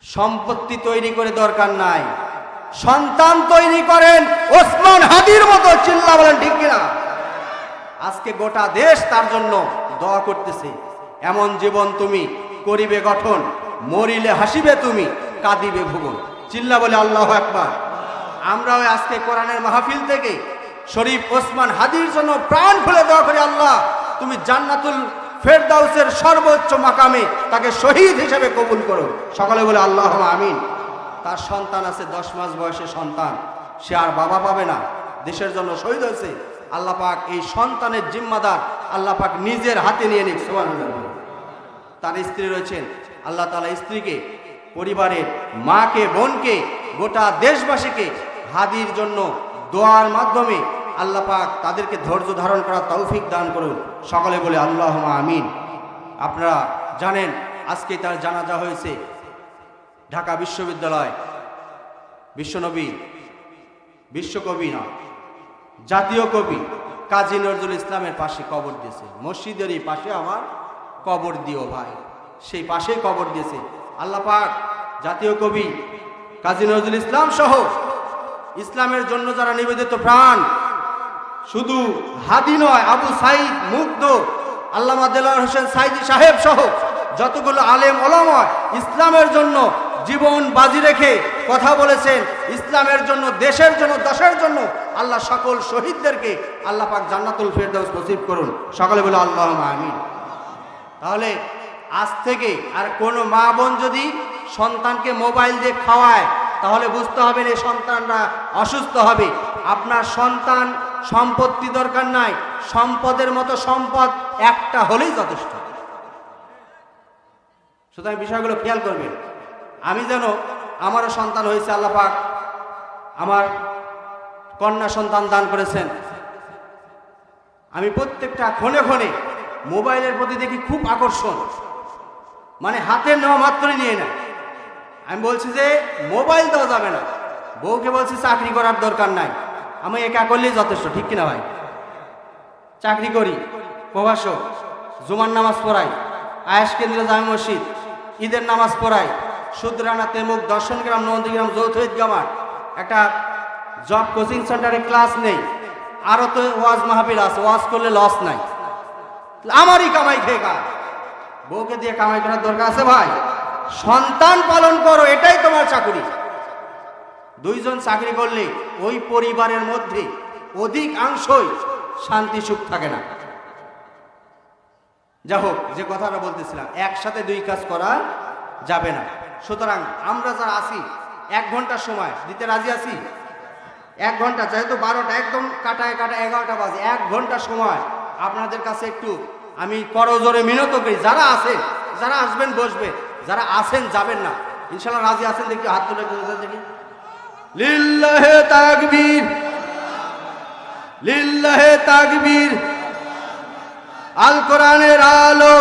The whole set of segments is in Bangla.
সম্পত্তি তৈরি করে দরকার নাই, সন্তান তৈরি করেন ওসমান হাদির মতো। চিল্লা বলেন ঠিক কিনা? আজকে গোটা দেশ তার জন্য দোয়া করতেছে। এমন জীবন তুমি করিবে গঠন, মরিলে হাসিবে তুমি, কাঁদিবে ভুবন। চিল্লা বলে আল্লাহু আকবার। আমরাও আজকে কোরআনের মাহফিল থেকে শরীফ ওসমান হাদির জন্য প্রাণ খুলে দোয়া করি, আল্লাহ তুমি জান্নাতুল ফেরদাউসের সর্বোচ্চ মাকামে তাকে শহীদ হিসেবে কবুল করো। সকলে বলে আল্লাহুম্মা আমিন। তার সন্তান আছে 10 মাস বয়সের সন্তান, সে আর বাবা পাবে না, দেশের জন্য শহীদ হয়েছে। আল্লাহ পাক এই সন্তানের জিম্মাদার আল্লাহ পাক নিজের হাতে নিয়ে নিক। সুবহানাল্লাহ। তার স্ত্রী রয়েছেন, আল্লাহ তাআলা স্ত্রীকে, পরিবারের মাকে, বোনকে, গোটা দেশবাসীকে হাদির জন্য দোয়ার মাধ্যমে আল্লাহ পাক তাদেরকে ধৈর্য ধারণ করার তৌফিক দান করুন। সকলে বলে আল্লাহুম্মা আমিন। আপনারা জানেন আজকে তার জানাজা হয়েছে ঢাকা বিশ্ববিদ্যালয়। বিশ্বনবী, বিশ্বকবি না, জাতীয় কবি কাজী নজরুল ইসলামের পাশে কবর দিয়েছে। মসজিদেরই পাশে আমার কবর দিও ভাই, সেই পাশেই কবর দিয়েছে। আল্লাহ পাক জাতীয় কবি কাজী নজরুল ইসলাম সহ ইসলামের জন্য যারা নিবেদিত প্রাণ, শুধু হাদি নয়, আবু সাইদ মুগ্ধ, আল্লামা দেলোয়ার হোসেন সাইদি সাহেব সহ যতগুলো আলেম ওলামা ইসলামের জন্য জীবন বাজি রেখে কথা বলেছেন, ইসলামের জন্য, দেশের জন্য, দশের জন্য, আল্লাহ সকল শহীদদেরকে আল্লাহ পাক জান্নাতুল ফেরদাউস নসিব করুন। সকলে বলে আল্লাহুম্মা আমিন। তাহলে আজ থেকে আর কোনো মা বোন যদি সন্তানকে মোবাইল দিয়ে খাওয়ায়, তাহলে বুঝতে হবে এই সন্তানরা অসুস্থ হবে। আপনার সন্তান সম্পত্তি দরকার নাই, সম্পদের মতো সম্পদ একটা হলেই যথেষ্ট। সুতরাং বিষয়গুলো খেয়াল করবেন। আমি যেন, আমারও সন্তান হয়েছে, আল্লাহ পাক আমার কন্যা সন্তান দান করেছেন। আমি প্রত্যেকটা ক্ষণে ক্ষণে মোবাইলের প্রতি দেখি খুব আকর্ষণ, মানে হাতে নেওয়া মাত্রই নিয়ে নেয়। আমি বলছি যে মোবাইল দেওয়া যাবে না। বউকে বলছি চাকরি করার দরকার নাই, আমি একা করলেই যথেষ্ট। ঠিক কিনা ভাই? চাকরি করি, প্রভাষক, জুমার নামাজ পড়াই, আয়েশ কেন্দ্রীয় জামে মসজিদ, ঈদের নামাজ পড়াই, সুদরানা, তেমুক, দর্শনগ্রাম, নন্দীগ্রাম, যৌথ ঈদগামার একটা জব কোচিং সেন্টারে ক্লাস নেই। আরও তো ওয়াজ মাহফিল আছে, ওয়াজ করলে লস নাই। আমারই কামাই খেয়ে খা। বউকে দিয়ে কামাই করার দরকার আছে ভাই? সন্তান পালন করো, এটাই তোমার চাকরি। দুইজন চাকরি করলে ওই পরিবারের মধ্যে অধিকাংশই শান্তি সুখ থাকে না। যা হোক, যে কথাটা বলতেছিলাম, একসাথে দুই কাজ করা যাবে না। সুতরাং আমরা যারা আছি 1 ঘন্টার সময় দিতে রাজি আছি। 1 ঘন্টা, যেহেতু 12টা একদম কাটায় 11টা বাজে, 1 ঘন্টার সময় আপনাদের কাছে একটু আমি করজোরে মিনত করি, যারা আছেন, যারা আসবেন বসবে, যারা আছেন যাবেন না, ইনশাআল্লাহ রাজি আছেন দেখি হাত তুলে দেখি। লিল্লাহে তাকবীর, লিল্লাহে তাকবীর। আল কোরআনের আলো,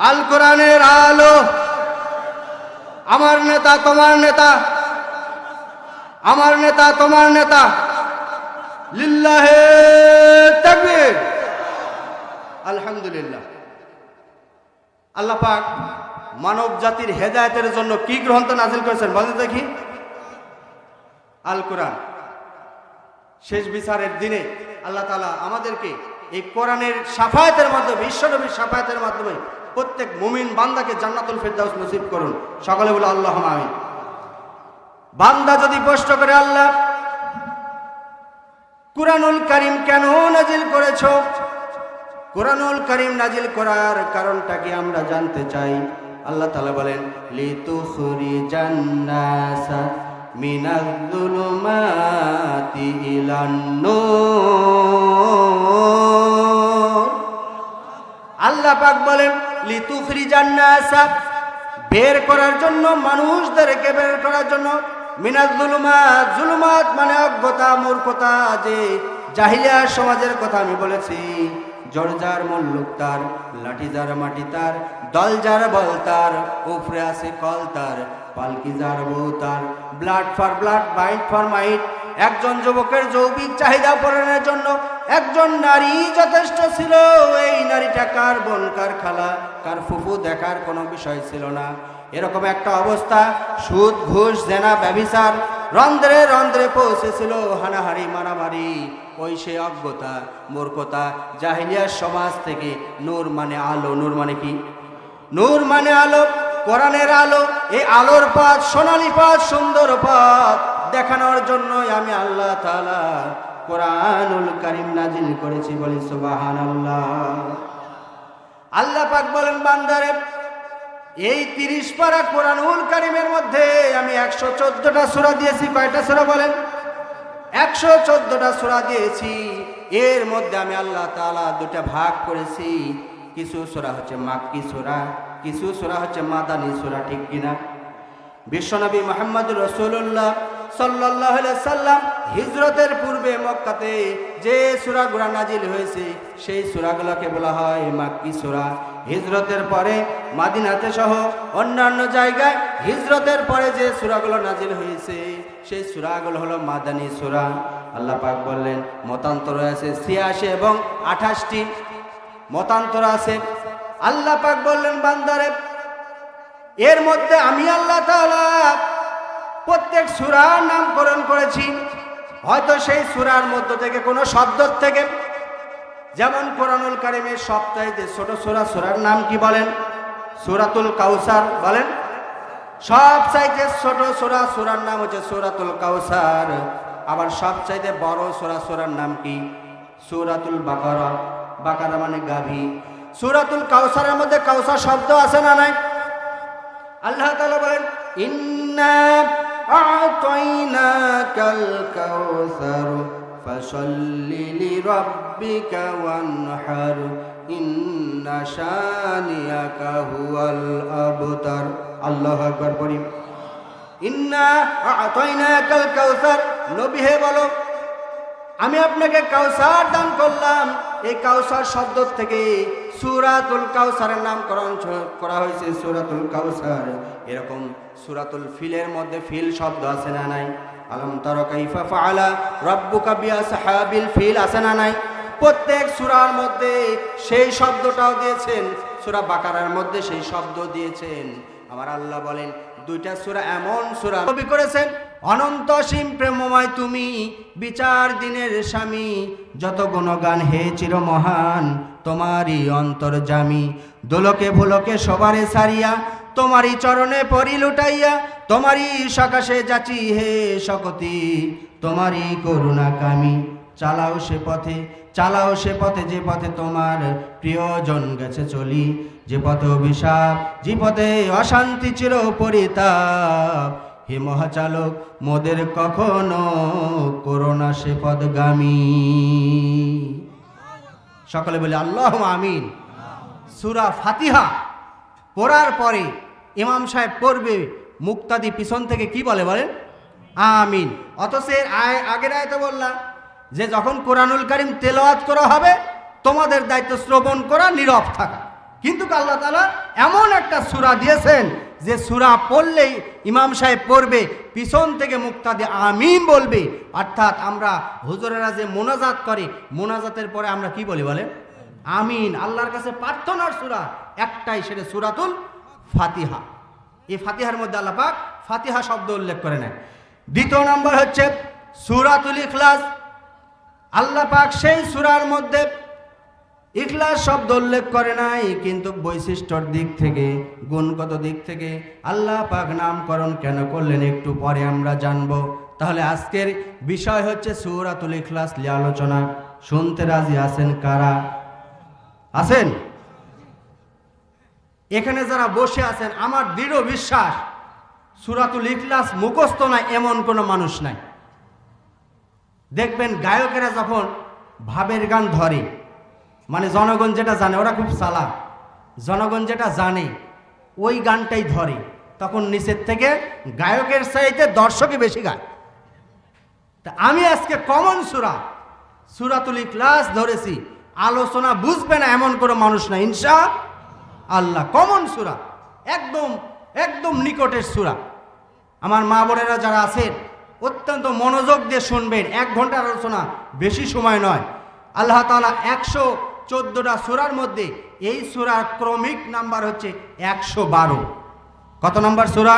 আল কোরআনের আলো। আমার নেতা তোমার নেতা, আমার নেতা তোমার নেতা। লিল্লাহে তাকবীর। আলহামদুলিল্লাহ। আল্লাহ পাক মানব জাতির হেদায়েতের জন্য কি গ্রন্থ নাজিল করেছেন বলেন দেখি? আল কোরআন। শেষ বিচারের দিনে আল্লাহ তাআলা আমাদেরকে এই কোরআনের শাফায়াতের মাধ্যমে, বিশ্বনবীর শাফায়াতের মাধ্যমে প্রত্যেক মুমিন বান্দাকে জান্নাতুল ফেরদাউস নসিব করুন। সকলে বলে আল্লাহুম্মা আমিন। বান্দা যদি প্রশ্ন করে, আল্লাহ কুরআনুল কারীম কেন নাজিল করেছো? কুরআনুল কারীম নাজিল করার কারণটা কি আমরা জানতে চাই। আল্লাহ তাআলা বলেন, লিতুখরিজান নাসা মিনাজ-যুলুমাতি ইলান-নূর। আল্লাহ পাক বলেন লিতুখরিজান নাসা, বের করার জন্য, মানুষদেরকে বের করার জন্য, মিনাজ-যুলুমাত, যুলুমাত মানে অজ্ঞতা, মূর্খতা, যে জাহিলিয়া সমাজের কথা আমি বলেছি। জর্জার মল্লুক তার, লাঠি যার মাটি তার, দল যার বল তার, উপরে আছে কল তার, পালকি যার বউ তার, blood for blood, might for might. একজন যুবকের যৌবিক চাহিদা পূরণের জন্য একজন নারী যথেষ্ট ছিল। এই নারীটা কার বোন, কার খালা, কার ফুফু দেখার কোনো বিষয় ছিল না। এরকম একটা অবস্থা, সুদ ঘুষ জেনা ব্যভিচার রন্ধ্রে রন্ধ্রে পৌঁছেছিল, হানাহারি মারামারি। ওই সে অজ্ঞতা মূর্খতা জাহিলিয়ার সমাজ থেকে নূর মানে আলো, নূর মানে কি? নূর মানে আলো, কোরআনের আলো। এই আলোর পথ, সোনালী পথ, সুন্দর পথ দেখানোর জন্যই আমি আল্লাহ তাআলা কোরআনুল কারীম নাজিল করেছি। বলি সুবহানাল্লাহ। আল্লাহ পাক বলেন, বান্দারে এই 30 পারা কোরআনুল কারীমের মধ্যে আমি 114টা সূরা দিয়েছি। কয়টা সূরা বলেন? 114টা সূরা দিয়েছি। এর মধ্যে আমি আল্লাহ তাআলা দুটা ভাগ করেছি। কিছু সূরা হচ্ছে মাক্কি সূরা, কিছু সূরা হচ্ছে মাদানী সূরা, ঠিক কিনা? বিশ্বনবী মুহাম্মদুর রাসূলুল্লাহ সাল্লাল্লাহু আলাইহি সাল্লাম হিজরতের পূর্বে মক্কাতে যে সূরাগুলো নাজিল হয়েছে সেই সূরাগুলোকে বলা হয় মাক্কি সূরা। হিজরতের পরে মদিনাতে সহ অন্যান্য জায়গায় হিজরতের পরে যে সূরাগুলো নাজিল হয়েছে সেই সূরাগুলো হলো মাদানী সূরা। আল্লাহ পাক বললেন, মতান্তর আছে 86 এবং 28টি মতান্তর আছে। আল্লাহ পাক বললেন, বান্দারে এর মধ্যে আমি আল্লাহ তাআলা প্রত্যেক সূরার নামকরণ করেছি। হয়তো সেই সূরার মধ্য থেকে কোনো শব্দ থেকে, যেমন কোরআনুল কারীমের সবচাইতে ছোট সূরা, সূরার নাম কি বলেন? সূরাতুল কাউসার। বলেন, সবচাইতে ছোট সূরা, সূরার নাম হচ্ছে সূরাতুল কাউসার। আবার সবচাইতে বড় সূরা, সূরার নাম কি? সূরাতুল বাকারা। বাকারা মানে গাভী। সূরাতুল কাউসারের মধ্যে কাউসার শব্দ আছে না নাই? আল্লাহ তাআলা বলেন, ইন্না আ'তাইনাকাল কাউসার ফাসাল্লি লিরাব্বিকা ওয়ানহার ইন্না শানিয়াকা হুয়াল আবতার। আল্লাহু আকবার পড়ি। ইন্না আ'তাইনাকাল কাউসার, নবী হে বলো আমি আপনাকে কাউসার দান করলাম। এই কাউসার শব্দ থেকে সূরাতুল কাউসারের নামকরণ করা হয়েছে, সূরাতুল কাউসার। এরকম সূরাতুল ফিলের মধ্যে ফিল শব্দ আছে না নাই? আলম তারা কাইফা ফাআলা রাব্বুকা বিআসহাবিল ফিল আছে না নাই? প্রত্যেক সূরার মধ্যে সেই শব্দটাও দিয়েছেন, সূরা বাকারার মধ্যে সেই শব্দ দিয়েছেন। আমার আল্লাহ বলেন, দুইটা সূরা এমন সূরা নবী করেছেন, অনন্ত সীম প্রেমময় তুমি, বিচার দিনের স্বামী, যত গুণগান হে চির মহান তোমারই অন্তর্যামী। দোলকে ভোলকে সবারে সারিয়া তোমারই চরণে পরি লুটাইয়া, তোমারই সকাশে যাচি হে শকতি, তোমারই করুণা কামি। চালাও সে পথে, চালাও সে পথে, যে পথে তোমার প্রিয়জন গেছে চলি, যে পথে অভিশাপ, যে পথে অশান্তি চির পরিতাপ। হে মহাচালক মোদের কখনো করোনা সে পদগামী। সকলে বলে আল্লাহুম্মা আমিন। সূরা ফাতিহা পড়ার পরে ইমাম সাহেব পড়বে, মুক্তাদি পিছন থেকে কি বলে বলেন? আমিন। অথচ এর আগের আয়াতে বললাম যে যখন কোরআনুল কারীম তেলাওয়াত করা হবে তোমাদের দায়িত্ব শ্রবণ করা, নীরব থাকা। কিন্তু আল্লাহ তাআলা এমন একটা সূরা দিয়েছেন যে সূরা পড়লেই ইমাম সাহেব পড়বে, পিছন থেকে মুক্তাদি আমিন বলবে। অর্থাৎ আমরা হুজুরেরা যে মোনাজাত করে, মোনাজাতের পরে আমরা কি বলি বলেন? আমিন। আল্লাহর কাছে প্রার্থনার সূরা একটাই, সেটা সূরাতুল ফাতিহা। এই ফাতিহার মধ্যে আল্লাহ পাক ফাতিহা শব্দ উল্লেখ করে নেয়। দ্বিতীয় নম্বর হচ্ছে সূরাতুল ইখলাস। আল্লাহ পাক সেই সূরার মধ্যে ইখলাস শব্দ উল্লেখ করে নাই, কিন্তু বৈশিষ্ট্যর দিক থেকে, গুণগত দিক থেকে আল্লাহ পাক নামকরণ কেন করলেন একটু পরে আমরা জানব। তাহলে আজকের বিষয় হচ্ছে সূরাতুল ইখলাস নিয়ে আলোচনা। শুনতে রাজি আছেন কারা? আছেন? এখানে যারা বসে আছেন, আমার দৃঢ় বিশ্বাস সূরাতুল ইখলাস মুখস্থ নাই এমন কোনো মানুষ নাই। দেখবেন গায়কেরা যখন ভাবের গান ধরে, মানে জনগণ যেটা জানে, ওরা খুব চালাক, জনগণ যেটা জানে ওই গানটাই ধরে, তখন নিচের থেকে গায়কের চাইতে দর্শকই বেশি গায়। তা আমি আজকে কমন সূরা সূরাতুল ইখলাস ধরেছি, আলোচনা বুঝবে না এমন কোনো মানুষ না ইনশাআল্লাহ। কমন সূরা, একদম একদম নিকটের সূরা। আমার মা বোনেরা যারা আছেন অত্যন্ত মনোযোগ দিয়ে শুনবেন, 1 ঘন্টার আলোচনা, বেশি সময় নয়। আল্লাহ তাআলা 114টা সূরার মধ্যে এই সূরার ক্রমিক নাম্বার হচ্ছে 112। কত নম্বর সূরা?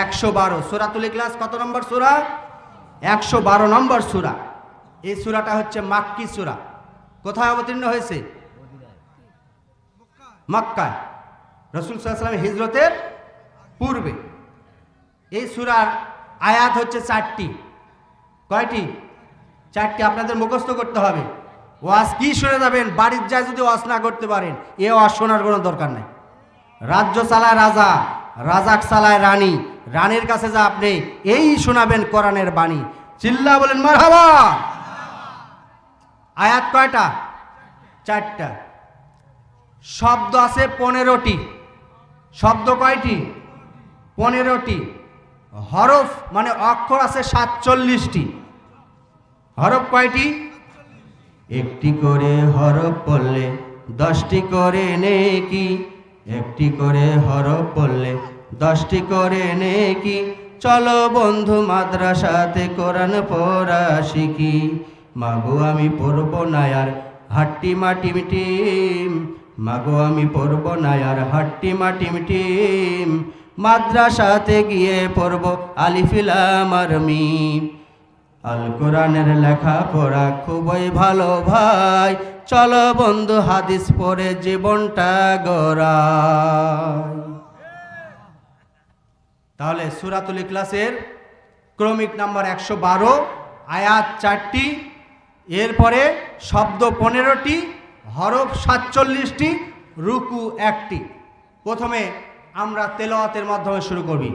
112। সূরাতুল ইখলাস কত নম্বর সূরা? 112 নম্বর সূরা। এই সূরাটা হচ্ছে মাক্কি সূরা। কোথায় অবতীর্ণ হয়েছে? মক্কায়, রাসূল সাল্লাল্লাহু আলাইহি ওয়াসাল্লাম হিজরতের পূর্বে। এই সূরার আয়াত হচ্ছে 4টি। কয়টি? 4টি। আপনাদের মুখস্থ করতে হবে। ওয়াজ কি শুনে যাবেন, বাড়ির যায় যদি ওয়াজ না করতে পারেন, এ ওয়াজ শোনার কোনো দরকার নাই। রাজ্য চালায় রাজা, রাজাক চালায় রানী, রানীর কাছে যা আপনি এই শোনাবেন কোরআনের বাণী। চিল্লা বলেন মারহাবা। আয়াত কয়টা? 4টা। শব্দ আছে 15টি। শব্দ কয়টি? 15টি। হরফ মানে অক্ষর আছে 47টি। হরফ কয়টি? একটি করে হরফ পড়লে 10টি করে নেকি, একটি করে হরফ পড়লে 10টি করে নেকি। চলো বন্ধু মাদ্রাসাতে কোরআন পড়া শিখি। মাগো আমি পড়ব না আর হাট্টি মাটি মিটিম, মাগো আমি পড়ব না আর হাট্টি মাটি মিটিম। মাদ্রাসাতে গিয়ে পড়ব আলিফ লাম আর মিম। আল কোরআনের লেখা পড়া খুবই ভালো ভাই, চলো বন্ধু হাদিস পড়ে জীবনটা গড়াই। তাহলে সূরাতুল ইখলাসের ক্রমিক নাম্বার 112, আয়াত 4টি, এরপরে শব্দ 15টি, হরফ 47টি, রুকু 1টি। প্রথমে আমরা তেলাওয়াতের মাধ্যমে শুরু করবি।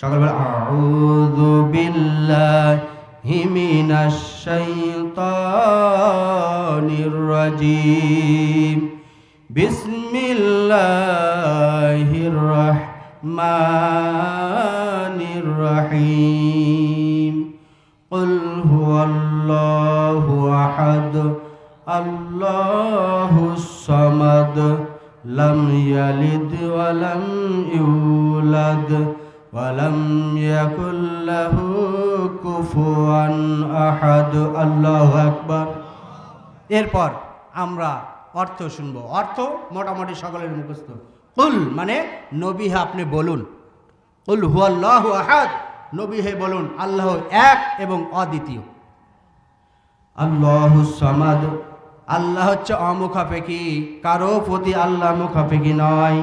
সকল বলে আউযু বিল্লাহি মিনাশ শাইতানির রাজিম, বিসমিল্লাহির রাহমানির রহিম। কুল হুয়াল্লাহু আহাদ, আল্লাহুস সামাদ, লাম ইয়ালিদ ওয়া লাম ইউলাদ ওয়া লাম ইয়াকুল লাহু কুফুয়ান আহাদ। আল্লাহু আকবার। এরপর আমরা অর্থ শুনব। অর্থ মোটামুটি সকলের মুখস্থ। কুল মানে নবী হে আপনি বলুন। কুল হুয়াল্লাহু আহাদ, নবী হে বলুন আল্লাহ এক এবং অদ্বিতীয়। আল্লাহুস সামাদ, আল্লাহ হচ্ছে অমুখাপেক্ষী, কারো প্রতি আল্লাহ মুখাপেক্ষী নয়।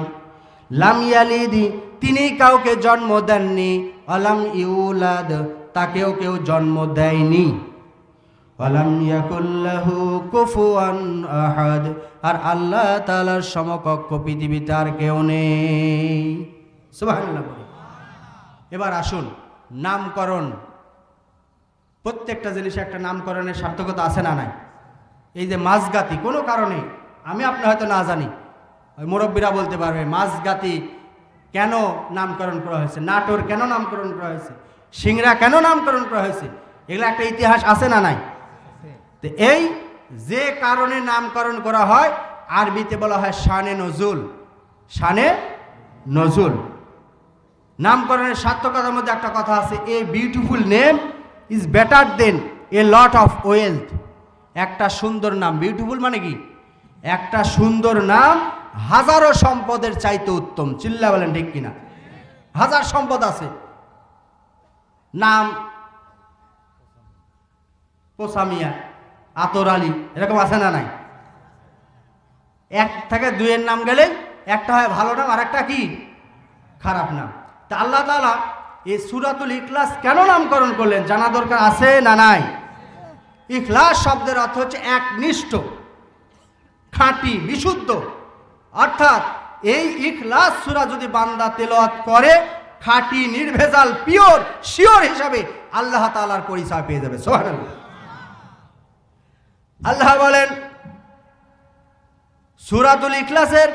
লাম ইয়ালিদ, তিনি কাউকে জন্ম দেননি। ওয়ালাম ইউলাদ, তাকেও কেউ জন্ম দেয়নি। ওয়ালাম ইয়াকুল লাহু কুফুয়ান আহাদ, আর আল্লাহ তাআলার সমকক্ষ পৃথিবীতে আর কেউ নেই। সুবহানাল্লাহ। এবার আসুন নামকরণ। প্রত্যেকটা জিনিসে একটা নামকরণের সার্থকতা আছে না নাই? এই যে মাছগাতি, কোনো কারণে আমি আপনি হয়তো না জানি, ওই মুরব্বীরা বলতে পারবে মাছগাতি কেন নামকরণ করা হয়েছে, নাটোর কেন নামকরণ করা হয়েছে, সিংড়া কেন নামকরণ করা হয়েছে, এগুলো একটা ইতিহাস আছে না নাই? তো এই যে কারণে নামকরণ করা হয় আরবিতে বলা হয় শানে নজুল। শানে নজুল। নামকরণের সার্থকতার মধ্যে একটা কথা আছে, a beautiful name is better then A lot of wealth. একটা সুন্দর নাম, বিউটিফুল মানে কি? একটা সুন্দর নাম হাজারো সম্পদের চাইতে উত্তম। চিল্লা বলেন ঠিক কিনা? হাজার সম্পদ আছে, নাম পোসামিয়া, আতর আলী, এরকম আছে না নাই? এক থেকে দুইয়ের নাম গেলে একটা হয় ভালো নাম আর একটা কি খারাপ নাম। তা আল্লাহ তাআলা এই সূরাতুল ইখলাস কেন নামকরণ করলেন জানা দরকার আছে না নাই? ইখলাস শব্দের অর্থ হচ্ছে একনিষ্ঠ, খাঁটি, বিশুদ্ধ। অর্থাৎ এই ইখলাস সূরা যদি বান্দা তেলাওয়াত করে খাঁটি, নির্ভেজাল, পিওর, শিওর হিসাবে আল্লাহ তাআলার পরিচয় পেয়ে যাবে। সুবহানাল্লাহ। আল্লাহ বলেন সূরাতুল ইখলাসের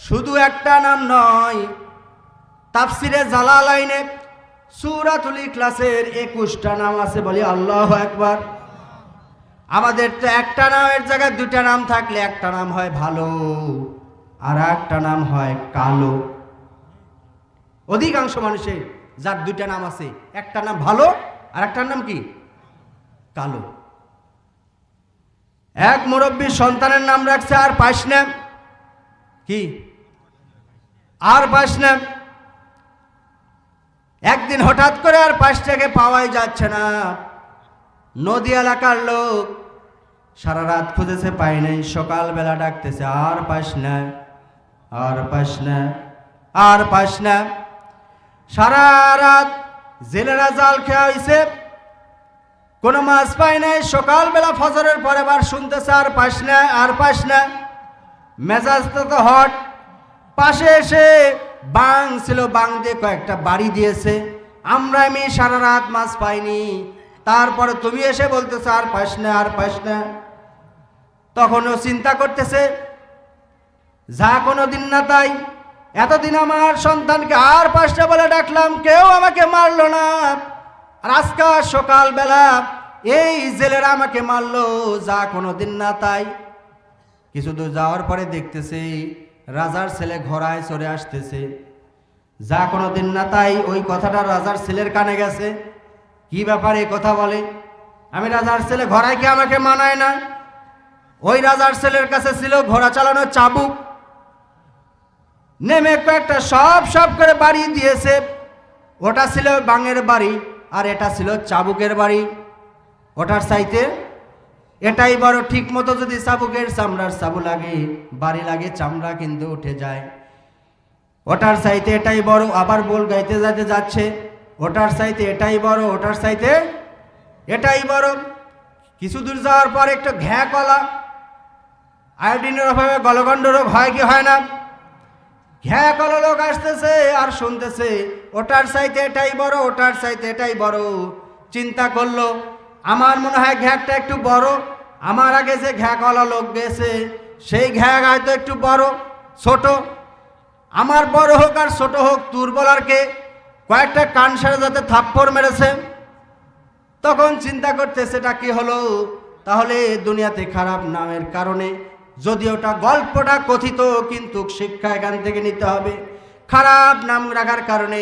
শুধু একটা নাম নয়, তাফসিরে জালালাইনে সূরাতুল ইখলাসের 21টা নাম আছে। বলি আল্লাহু আকবার। আমাদের তো একটা নামের জায়গায় দুটা নাম থাকলে একটা নাম হয় ভালো আর একটা নাম হয় কালো। অধিকাংশ মানুষের যার দুইটা নাম আছে, একটা নাম ভালো আর একটার নাম কি কালো। এক মুরব্বী সন্তানের নাম রাখছে আর পাইস নাম কি, আর পাইস নাম। একদিন হঠাৎ করে আর পাশটাকে পাওয়াই যাচ্ছে না। নদী এলাকার লোক সারা রাত খুঁজেছে, পাই নাই। সকালবেলা ডাকতেছে, আর পাস না, আর পাস না, আর পাস না। সারা রাত জেলেরা জাল খেয়া হয়েছে, কোনো মাছ পায় নাই। সকালবেলা ফজরের পরে আবার শুনতেছে, আর পাস না, আর পাস না। মেজাজটা তো হট। পাশে এসে বাং ছিল, বাং দিয়ে কয়েকটা বাড়ি দিয়েছে। আমি সারা রাত মাছ পাইনি, তারপরে তুমি এসে বলতেছো আর পাস না, আর পাস না। তখনও চিন্তা করতেছে, যা কোনো দিন না তাই, এতদিন আমার সন্তানকে আর পাঁচটা বলে ডাকলাম, কেউ আমাকে মারলো না। আর আজকে সকালবেলা এই জেলেরা আমাকে মারলো, যা কোনো দিন না তাই। কিছু দূর যাওয়ার পরে দেখতেছে রাজার ছেলে ঘোড়ায় চড়ে আসতেছে। যা কোনো দিন না তাই, ওই কথাটা রাজার ছেলের কানে গেছে। কি ব্যাপারে কথা বলে, আমি রাজার ছেলে, ঘোড়ায় কি আমাকে মানায় না? ওই রাজার ছেলের কাছে ছিল ঘোড়া চালানোর চাবুক। নেমে কয়েকটা সব করে বাড়ি দিয়েছে। ওটা ছিল বাঙের বাড়ি, আর এটা ছিল চাবুকের বাড়ি। ওটার চাইতে এটাই বড়। ঠিক মতো যদি চাবুকের চামড়ার চাবু লাগে, বাড়ি লাগে, চামড়া কিন্তু উঠে যায়। ওটার চাইতে এটাই বড়। আবার বল গাইতে যাইতে যাচ্ছে, ওটার চাইতে এটাই বড়, ওটার চাইতে এটাই বড়। কিছু দূর যাওয়ার পর একটা ঘ্যা কলা, আয়োডিনের অভাবে গলগণ্ড রোগ হয় কি হয় না? ঘ্যা কলা লোক আসতেছে আর শুনতেছে, ওটার চাইতে এটাই বড়, ওটার চাইতে এটাই বড়। চিন্তা করলো, আমার মনে হয় ঘ্যাটা একটু বড়। আমার আগে যে ঘ্যা কলা লোক গেছে, সেই ঘ্যা হয়তো একটু বড়, ছোট। আমার বড় হোক আর ছোট হোক, দুর্বলারকে কয়েকটা কান সারে যাতে থাপ্পড় মেরেছে। তখন চিন্তা করতে, সেটা কি হলো? তাহলে দুনিয়াতে খারাপ নামের কারণে, যদি ওটা গল্পটা কথিত, কিন্তু শিক্ষা এখান থেকে নিতে হবে। খারাপ নাম রাখার কারণে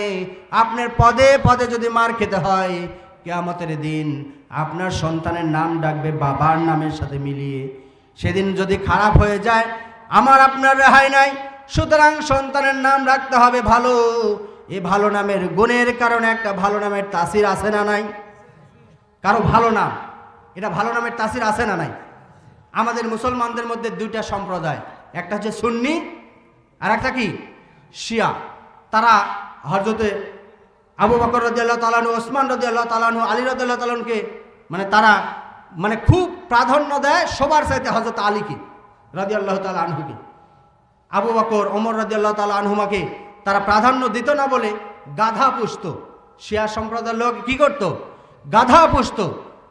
আপনার পদে পদে যদি মার খেতে হয়, কিয়ামতের দিন আপনার সন্তানের নাম ডাকবে বাবার নামের সাথে মিলিয়ে। সেদিন যদি খারাপ হয়ে যায়, আমার আপনার রেহাই নাই। সুতরাং সন্তানের নাম রাখতে হবে ভালো। এই ভালো নামের গুণের কারণে একটা ভালো নামের তাসির আছে না নাই? কারো ভালো নাম, এটা ভালো নামের তাসির আছে না নাই? আমাদের মুসলমানদের মধ্যে দুইটা সম্প্রদায়, একটা হচ্ছে সুন্নি আর একটা কি শিয়া। তারা হযরতে আবু বকর রাদিয়াল্লাহু তাআলা আনহু, ওসমান রাদিয়াল্লাহু তাআলা আনহু, আলী রাদিয়াল্লাহু তাআলা আনহুকে তারা খুব প্রাধান্য দেয় সবার চাইতে হযরত আলীকে রাদিয়াল্লাহু তাআলা আনহুকে। আবু বকর, ওমর রাদিয়াল্লাহু তাআলা আনহুমাকে তারা প্রাধান্য দিত না বলে গাধা পুষত। শিয়া সম্প্রদায়ের লোক কি করত? গাধা পুষত।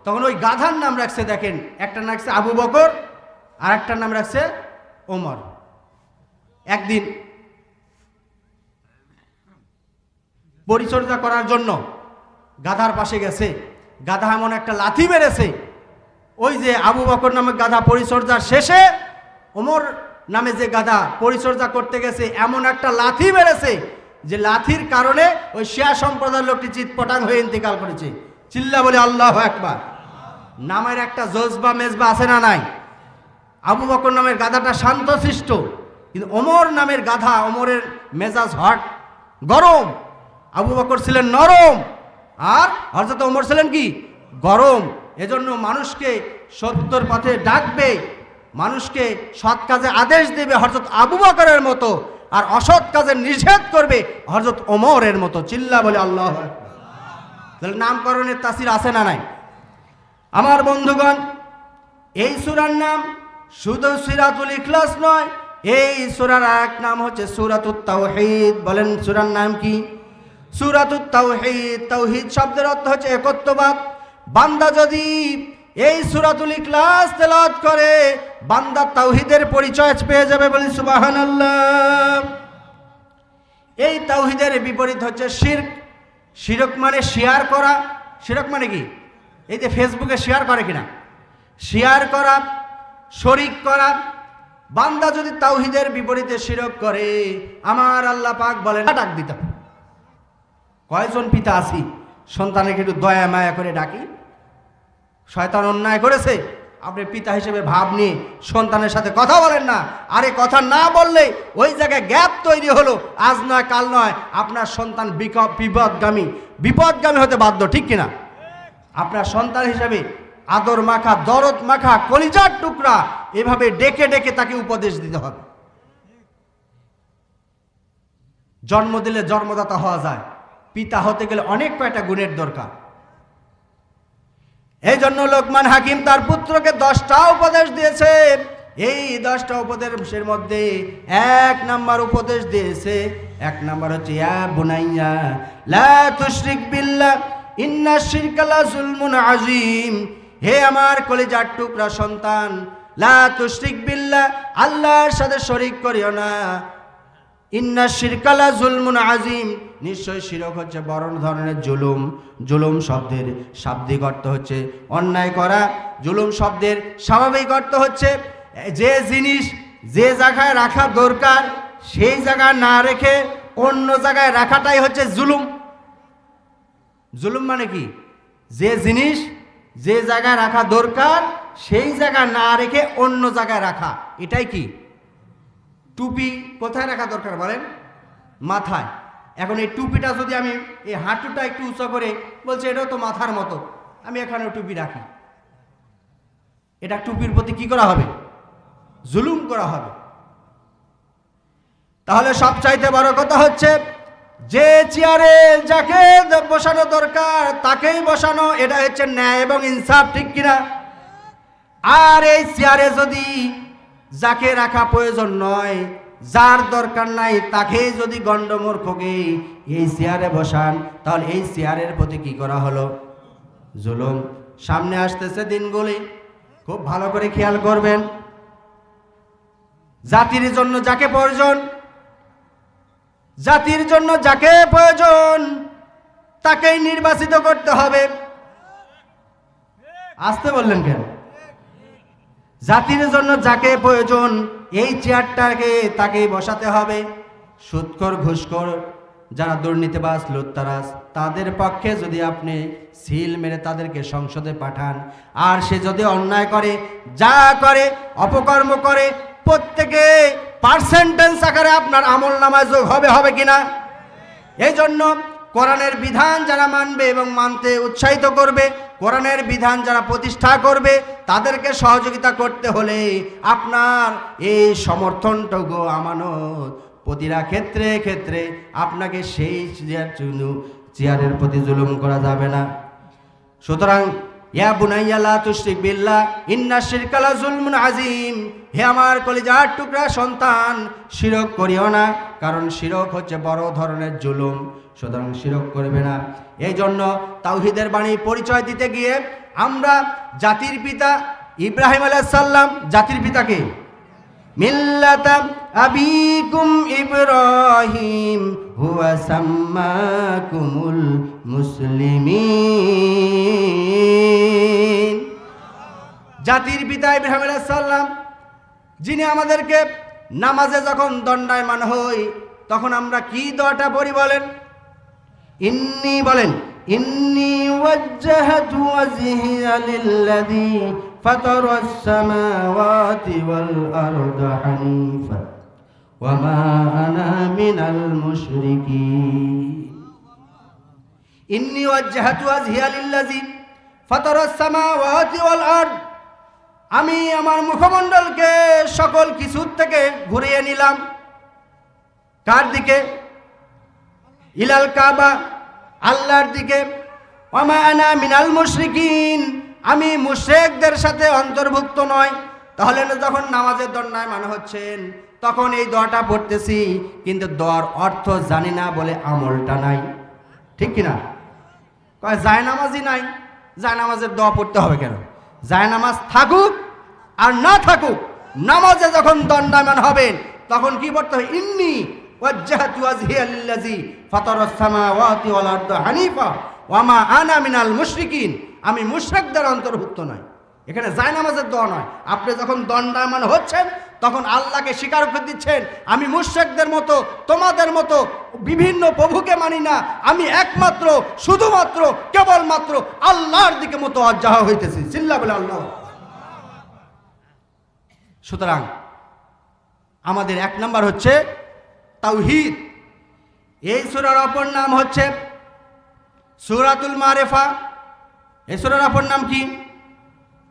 তখন ওই গাধার নাম রাখছে, দেখেন, একটা নাম রাখছে আবু বকর আর একটা নাম রাখছে ওমর। একদিন পরিচর্যা করার জন্য গাধার পাশে গেছে। গাধা এমন একটা লাথি মেরেছে, ওই যে আবু বকর নামে গাধা পরিচর্যার শেষে ওমর নামে যে গাধা পরিচর্যা করতে গেছে, এমন একটা লাথি মেরেছে যে লাথির কারণে ওই শিয়া সম্প্রদায়ের লোকটি চিৎপটাং হয়ে ইন্তেকাল করেছে। চিল্লা বলে আল্লাহু আকবার। নামের একটা জজবা মেজবা আছে না নাই? আবু বকর নামের গাধাটা শান্তশিষ্ট, কিন্তু ওমর নামের গাধা, ওমরের মেজাজ হট, গরম। আবু বকর ছিলেন নরম, আর হযরত ওমর ছিলেন কি গরম। এজন্য মানুষকে সত্যের পথে ডাকবে, মানুষকে সৎ কাজে আদেশ দেবে হযরত আবু বকরের মতো, আর অসৎ কাজে নিষেধ করবে হযরত ওমরের মতো। চিল্লা বলে আল্লাহু আকবার। তাহলে নামকরণের তাসির আছে না নাই? আমার বন্ধুগণ, এই সূরার নাম শুধু সূরাতুল ইখলাস নয়, এই সূরার এক নাম হচ্ছে সূরাতুত তাওহীদ। বলেন সূরার নাম কি? সূরাতুত তাওহীদ। তাওহীদ শব্দের অর্থ হচ্ছে একত্ববাদ। বান্দা যদি এই সূরাতুল ইখলাস তেলাওয়াত করে, বান্দা তাওহীদের পরিচয় পেয়ে যাবে। বলি সুবহানাল্লাহ। এই তাওহীদের বিপরীত হচ্ছে শিরক। শিরক মানে শেয়ার করা। শিরক মানে কি? এই যে ফেসবুকে শেয়ার করে কিনা, শেয়ার করা, শরিক করা। বান্দা যদি তাওহীদের বিপরীতে শিরক করে, আমার আল্লাহ পাক বলেন ডাক দিতে। কয়জন পিতা আছি সন্তানকে একটু দয়া মায়া করে ডাকি? শয়তান অন্যায় করেছে, আপনি পিতা হিসেবে ভাব নিয়ে সন্তানের সাথে কথা বলেন না। আরে কথা না বললে ওই জায়গায় গ্যাপ তৈরি হলো, আজ নয় কাল নয় আপনার সন্তান বিপদগামী হতে বাধ্য, ঠিক কিনা? আপনার সন্তান হিসেবে আদর মাখা, দরদ মাখা, কলিজার টুকরা এভাবে ডেকে ডেকে তাকে উপদেশ দিতে হবে। জন্ম দিলে জন্মদাতা হওয়া যায়, পিতা হতে গেলে অনেক কয়টা গুণের দরকার। এই জন্য লোকমান হাকিম তার পুত্রকে 10টা উপদেশ দিয়েছে। এই 10টা উপদেশের মধ্যে 1 নাম্বার উপদেশ দিয়েছে, 1 নাম্বার হচ্ছে ইয়া বুনাইয়া লা তুশরিক বিল্লাহ ইন্না শিরকা লা যুলমুন আযীম। হে আমার কলিজার টুকরা সন্তান, লা তুশরিক বিল্লাহ, আল্লাহর সাথে শরীক করিও না। ইন্না শিরকা লা যুলমুন আযীম, নিশ্চয় শিরক হচ্ছে বড় ধরনের জুলুম। জুলুম শব্দের শাব্দিক অর্থ হচ্ছে অন্যায় করা। জুলুম শব্দের স্বাভাবিক অর্থ হচ্ছে যে জিনিস যে জায়গায় রাখা দরকার সেই জায়গায় না রেখে অন্য জায়গায় রাখাটাই হচ্ছে জুলুম। জুলুম মানে কি? যে জিনিস যে জায়গায় রাখা দরকার সেই জায়গায় না রেখে অন্য জায়গায় রাখা, এটাই কি? টুপি কোথায় রাখা দরকার বলেন? মাথায়। এখন এই টুপিটা যদি আমি এই হাঁটুটা একটু উঁচু করে বলছি এটাও তো মাথার মতো, আমি এখানেও টুপি রাখি, এটা টুপির প্রতি কি করা হবে? জুলুম করা হবে। তাহলে সবচাইতে বড় কথা হচ্ছে যে চেয়ারে যাকে বসানো দরকার তাকেই বসানো, এটা হচ্ছে ন্যায় এবং ইনসাফ, ঠিক কিনা? আর এই চেয়ারে যদি যাকে রাখা প্রয়োজন নয়, যার দরকার নাই, তাকে যদি গণ্ডমূর্খকে এই চেয়ারে বসান, তাহলে এই চেয়ারের প্রতি কি করা হলো? জুলুম। সামনে আসতেছে দিনগুলি, খুব ভালো করে খেয়াল করবেন। জাতির জন্য যাকে প্রয়োজন, জাতির জন্য যাকে প্রয়োজন তাকেই নির্বাচিত করতে হবে। আসতে বললেন কেন? জাতির জন্য যাকে প্রয়োজন এই চেয়ারটাকে তাকেই বসাতে হবে। সুদখোর, ঘুষখোর, যারা দুর্নীতিবাজ, লুটতারাজ, তাদের পক্ষে যদি আপনি সিল মেরে তাদেরকে সংসদে পাঠান, আর সে যদি অন্যায় করে, যা করে, অপকর্ম করে, প্রত্যেকে পার্সেন্টেজ আকারে আপনার আমল নামায় যোগ হবে কিনা? এই জন্য কোরআনের বিধান যারা মানবে এবং মানতে উৎসাহিত করবে, কোরআনের বিধান যারা প্রতিষ্ঠা করবে, তাদেরকে সহযোগিতা করতে হলে আপনার এই সমর্থনটুকু আমানত প্রতিটা ক্ষেত্রে ক্ষেত্রে আপনাকে সেই চেয়ারের প্রতি জুলুম করা যাবে না। সুতরাং ইয়া বুনাইয়া লা তুশরিক বিল্লাহ ইন্না শিরকা লা যুলমুন আযীম, হে আমার কলিজার টুকরা সন্তান, শিরক করিও না, কারণ শিরক হচ্ছে বড় ধরনের জুলুম। সুতরাং শিরক করবে না। এই জন্য তাওহীদের বাণী পরিচয় দিতে গিয়ে আমরা জাতির পিতা ইব্রাহিম আলাইহিস সালাম, জাতির পিতাকে মিল্লাতা আবিকুম ইব্রাহিম হুয়া সাম্মাকুমুল মুসলিমিন, জাতির পিতা ইব্রাহিম আলাইহিস সালাম, যিনি আমাদেরকে নামাজে যখন দণ্ডায়মান হই তখন আমরা কি দোয়াটা পড়ি বলেন? ইন্নী, বলেন, ইন্নী ওয়াজ্জাহতু ওয়াজহিয়া লিল্লাযী ফাতারাস সামাওয়াতি ওয়াল আরদা হানিফা ওয়া মা আনা মিনাল মুশরিকিন। ইন্নী ওয়াজ্জাহতু ওয়াজহিয়া লিল্লাযী ফাতারাস সামাওয়াতি ওয়াল আরদ, আমি আমার মুখমণ্ডলকে সকল কিছুর থেকে ঘুরিয়ে নিলাম। কার দিকে? ইলাল কাবা, আল্লাহর দিকে। ওয়া মা আনা মিনাল মুশরিকিন, আমি মুশরিকদের সাথে অন্তর্ভুক্ত নয়। তাহলে যখন নামাজের দণ্ডায়মান হচ্ছেন তখন এই দোয়াটা পড়তেছি, কিন্তু দোয়ার অর্থ জানি না বলে আমলটা নাই, ঠিক কিনা? কয় জায়নামাজই নাই, জায়নামাজের দোয়া পড়তে হবে কেন? জায়নামাজ থাকুক আর না থাকুক, নামাজে যখন দণ্ডায়মান হবেন তখন কি পড়তে হবে? ইন্নী ওয়াজ্জাহতু ওয়াজহিয়া লিল্লাযী ফাতারাস সামাওয়াতি ওয়াল আরদা হানিফা ওয়া মা আনা মিনাল মুশরিকিন, আমি মুশরিকদের অন্তর্ভুক্ত নয়। এখানে জায়নামাজের দোয়া নয়। আপনি যখন দণ্ডায়মান হচ্ছেন তখন আল্লাহকে স্বীকার করে দিচ্ছেন, আমি মুশরিকদের মতো, তোমাদের মতো বিভিন্ন প্রভুকে মানি না, আমি একমাত্র শুধুমাত্র কেবলমাত্র আল্লাহর দিকে মতো অজ্জাহ হইতেছি। চিল্লা বলে আল্লাহ। সুতরাং আমাদের 1 নাম্বার হচ্ছে তাওহীদ। এই সূরার অপর নাম হচ্ছে সূরাতুল মারিফা। এই সূরার অপর নাম কি?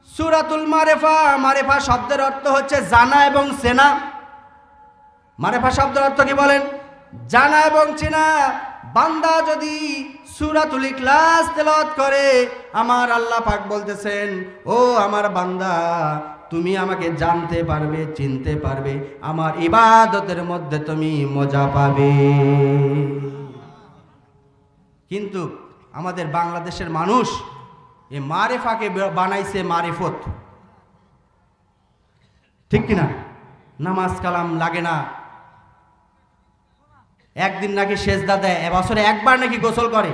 সূরাতুল মারিফা। মারিফা শব্দের অর্থ হচ্ছে জানা এবং চেনা। মারিফা শব্দের অর্থ কি বলেন? জানা এবং চেনা। বান্দা যদি সূরাতুল ইখলাস তেলাওয়াত করে, আমার আল্লাহ পাক বলতেছেন, ও আমার বান্দা, তুমি আমাকে জানতে পারবে, চিনতে পারবে, আমার ইবাদতের মধ্যে তুমি মজা পাবে। কিন্তু আমাদের বাংলাদেশের মানুষ এই মারিফাকে বানাইছে মারিফত। ঠিক কিনা? নামাজ কালাম লাগে না, একদিন নাকি সেজদা দেয়, বছরে একবার নাকি গোসল করে।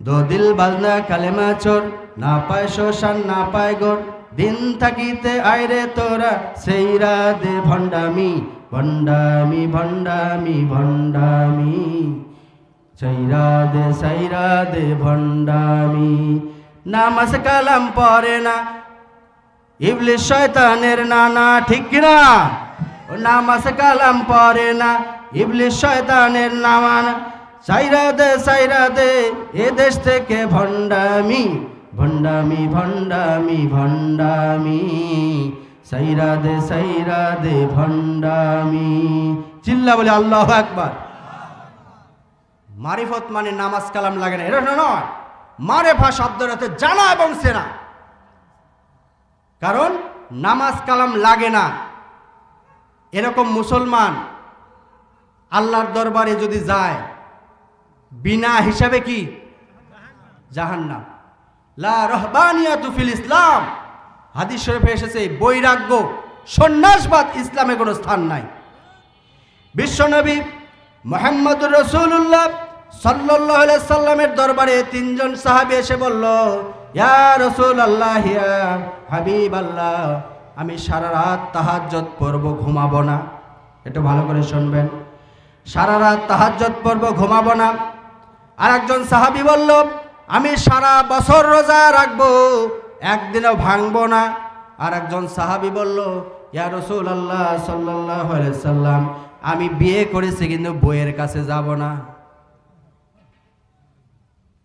দো দিল বাজনা কালেমা চোর, না পায় শোষণ না পায় গোর, দিন থাকিতে আইরে তোরা সেইরা দে ভণ্ডামি, ভণ্ডামি ভণ্ডামি ভণ্ডামি, সাইরা দে ভণ্ডামি। নামাজ কালাম পড়ে না, ইবলিস শয়তানের নানা। ঠিক কিনা? নামাজ কালাম পড়ে না, ইবলিস শয়তানের নামান। সাইরা দে এ দেশ থেকে ভণ্ডামি, ভণ্ডামি ভণ্ডামি ভণ্ডামি, সাইরা দে ভণ্ডামি। চিল্লা বলে আল্লাহু আকবার। মারিফত মানে নামাজ কালাম লাগে না, এটা নয়। মারিফা শব্দের অর্থ জানা এবং চেনা। কারণ নামাজ কালাম লাগে না এরকম মুসলমান আল্লাহর দরবারে যদি যায়, বিনা হিসাবে কি? জাহান্নাম। লা রহবানিয়াতু ফিল ইসলাম। হাদিস শরীফে এসেছে, বৈরাগ্য, সন্ন্যাসবাদ ইসলামে কোনো স্থান নাই। বিশ্বনবী মুহাম্মদুর রাসূলুল্লাহ সাল্লাল্লাহু আলাইহি সাল্লামের দরবারে 3 জন সাহাবী এসে বলল, ইয়া রাসূলুল্লাহ, ইয়া হাবিবাল্লাহ, আমি সারা রাত তাহাজ্জুদ পড়ব, ঘুমাবো না। একটু ভালো করে শুনবেন, সারা রাত তাহাজ্জুদ পড়ব, ঘুমাবো না। আর একজন সাহাবী বলল, আমি সারা বছর রোজা রাখবো, একদিনও ভাঙবো না। আর একজন সাহাবী বলল, ইয়া রাসূলুল্লাহ সাল্লাল্লাহু আলাইহি সাল্লাম, আমি বিয়ে করেছি কিন্তু বইয়ের কাছে যাব না।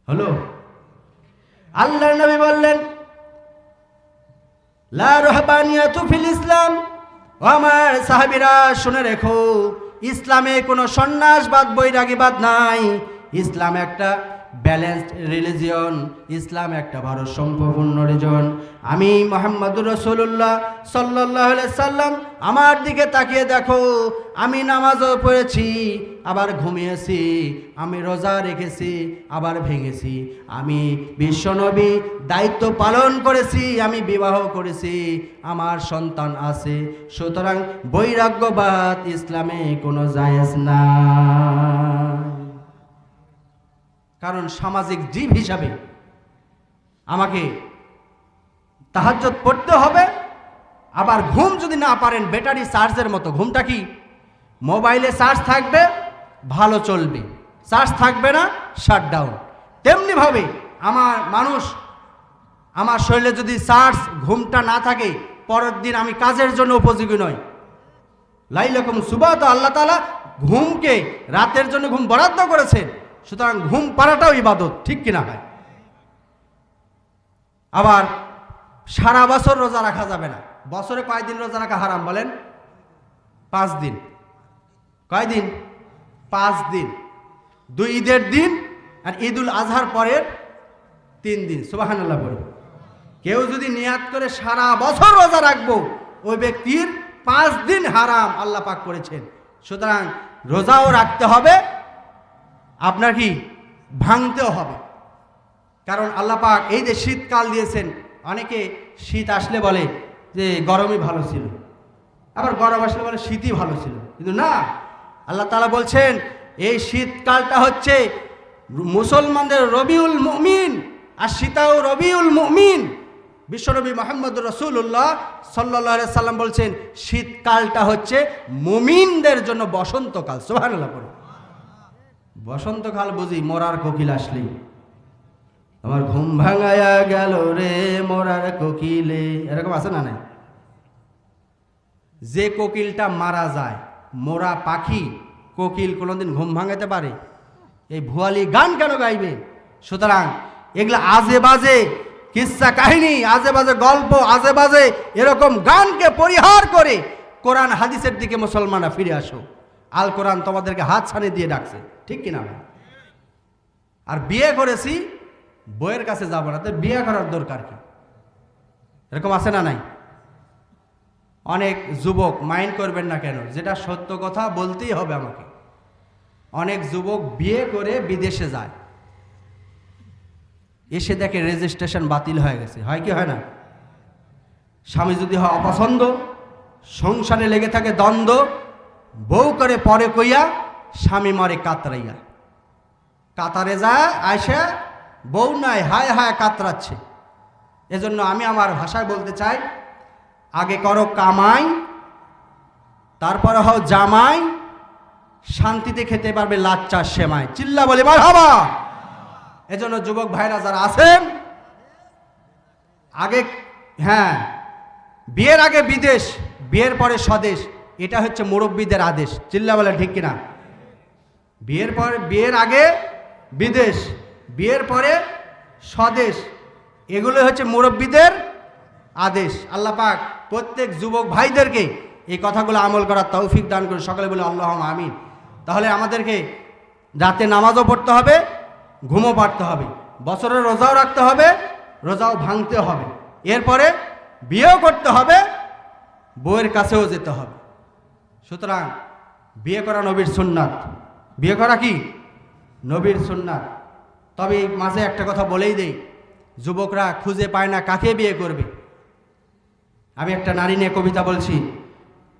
হলো? আল্লাহর নবী বললেন, লা রহবানিয়াতু ফিল ইসলাম। ও আমার সাহাবীরা, শুনে রেখো, ইসলামে কোনো সন্ন্যাসবাদ বৈরাগীবাদ নাই। ইসলাম একটা ব্যালেন্সড রিলিজিয়ন, ইসলাম একটা ভারসাম্যপূর্ণ রিলিজিয়ন। আমি মুহাম্মদুর রাসূলুল্লাহ সাল্লাল্লাহু আলাইহি সাল্লাম, আমার দিকে তাকিয়ে দেখো, আমি নামাজও পড়েছি, আবার ঘুমিয়েছি, আমি রোজা রেখেছি, আবার ভেঙেছি, আমি বিশ্বনবী দায়িত্ব পালন করেছি, আমি বিবাহ করেছি, আমার সন্তান আছে। সুতরাং বৈরাগ্যবাদ ইসলামে কোনো জায়েজ না। কারণ সামাজিক জীব হিসাবে আমাকে তাহাজ্জুদ পড়তে হবে। আবার ঘুম যদি না পারেন, ব্যাটারি চার্জের মতো। ঘুমটা কি? মোবাইলে চার্জ থাকবে ভালো চলবে, চার্জ থাকবে না শাটডাউন। তেমনিভাবে আমার শরীরে যদি চার্জ, ঘুমটা না থাকে, পরের দিন আমি কাজের জন্য উপযোগী নই। লাইলাকুম সুবাত। আল্লাহ তাআলা ঘুমকে, রাতের জন্য ঘুম বরাদ্দ করেছেন। সুতরাং ঘুম পাড়াটাও ইবাদত। ঠিক কিনা ভাই? আবার সারা বছর রোজা রাখা যাবে না। বছরে কয়দিন রোজা রাখা হারাম বলেন? 5 দিন। কয়দিন? 5 দিন। 2 ঈদের দিন আর ঈদুল আজহার পরের 3 দিন। সুবহানাল্লাহ বলে। কেউ যদি নিয়াত করে সারা বছর রোজা রাখবো, ওই ব্যক্তির 5 দিন হারাম আল্লাহ পাক করেছেন। সুতরাং রোজাও রাখতে হবে, আপনার কি ভাঙতেও হবে। কারণ আল্লাহ পাক এই যে শীতকাল দিয়েছেন, অনেকে শীত আসলে বলে যে গরমই ভালো ছিল, আবার গরম আসলে বলে শীতই ভালো ছিল। কিন্তু না, আল্লাহ তাআলা বলছেন এই শীতকালটা হচ্ছে মুসলমানদের রবিউল মুমিন, আর শীতাও রবিউল মুমিন। বিশ্বনবী মুহাম্মদুর রাসূলুল্লাহ সাল্লাল্লাহু আলাইহি সাল্লাম বলছেন শীতকালটা হচ্ছে মুমিনদের জন্য বসন্তকাল। সুবহানাল্লাহ। বসন্তকাল বুঝি মরার কোকিল আসলেই, আমার ঘুম ভাঙায়া গেল রে মরার কোকিলে, এরকম আছে না? নাই? যে কোকিলটা মারা যায়, মোরা পাখি কোকিল কোনোদিন ঘুম ভাঙাতে পারে? এই ভুয়ালি গান কেন গাইবে? সুতরাং এগুলা আজে বাজে কিস্সা কাহিনী, আজে বাজে গল্প, আজে বাজে এরকম গানকে পরিহার করে কোরআন হাদিসের দিকে মুসলমানরা ফিরে আসো। আল কোরআন তোমাদেরকে হাত ছানি দিয়ে ডাকছে, ঠিক কিনা ভাই? আর বিয়ে করেছি, বইয়ের কাছে যাবো না, তো বিয়ে করার দরকার কি? এরকম আছে না নাই? অনেক যুবক, মাইন্ড করবেন না কেন, যেটা সত্য কথা বলতেই হবে আমাকে। অনেক যুবক বিয়ে করে বিদেশে যায়, এসে দেখে রেজিস্ট্রেশন বাতিল হয়ে গেছে। হয় কি হয় না? স্বামী যদি হয় অপছন্দ, সংসারে লেগে থাকে দ্বন্দ্ব, বউ করে পরে কইয়া, স্বামী মরে কাতরাইয়া। কাতারে যায় আয়সা বউ নাই, হায় হায় কাতরাচ্ছে। এজন্য আমি আমার ভাষায় বলতে চাই, আগে করো কামাই, তারপরে হও জামাই, শান্তিতে খেতে পারবে লাচ্চা সেমাই। চিল্লা বলি মারহাবা। এজন্য যুবক ভাইরা যারা আছেন, আগে বিয়ের আগে বিদেশ, বিয়ের পরে স্বদেশ, এটা হচ্ছে মুরব্বীদের আদেশ। চিল্লা বলে ঠিক কিনা? বিয়ের আগে বিদেশ, বিয়ের পরে স্বদেশ, এগুলো হচ্ছে মুরব্বীদের আদেশ। আল্লাহ পাক প্রত্যেক যুবক ভাইদেরকে এই কথাগুলো আমল করার তৌফিক দান করে। সকলে বলে আল্লাহুম্মা আমিন। তাহলে আমাদেরকে রাতে নামাজও পড়তে হবে, ঘুমও পাড়তে হবে, বছরের রোজাও রাখতে হবে, রোজাও ভাঙতে হবে, এরপরে বিয়েও করতে হবে, বউয়ের কাছেও যেতে হবে। সুতরাং বিয়ে করা নবীর সুন্নাত। বিয়ে করা কি? নবীর সুন্নাত। তবে মাঝে একটা কথা বলেই দেই, যুবকরা খুঁজে পায় না কাকে বিয়ে করবে। আমি একটা নারী নিয়ে কবিতা বলছি,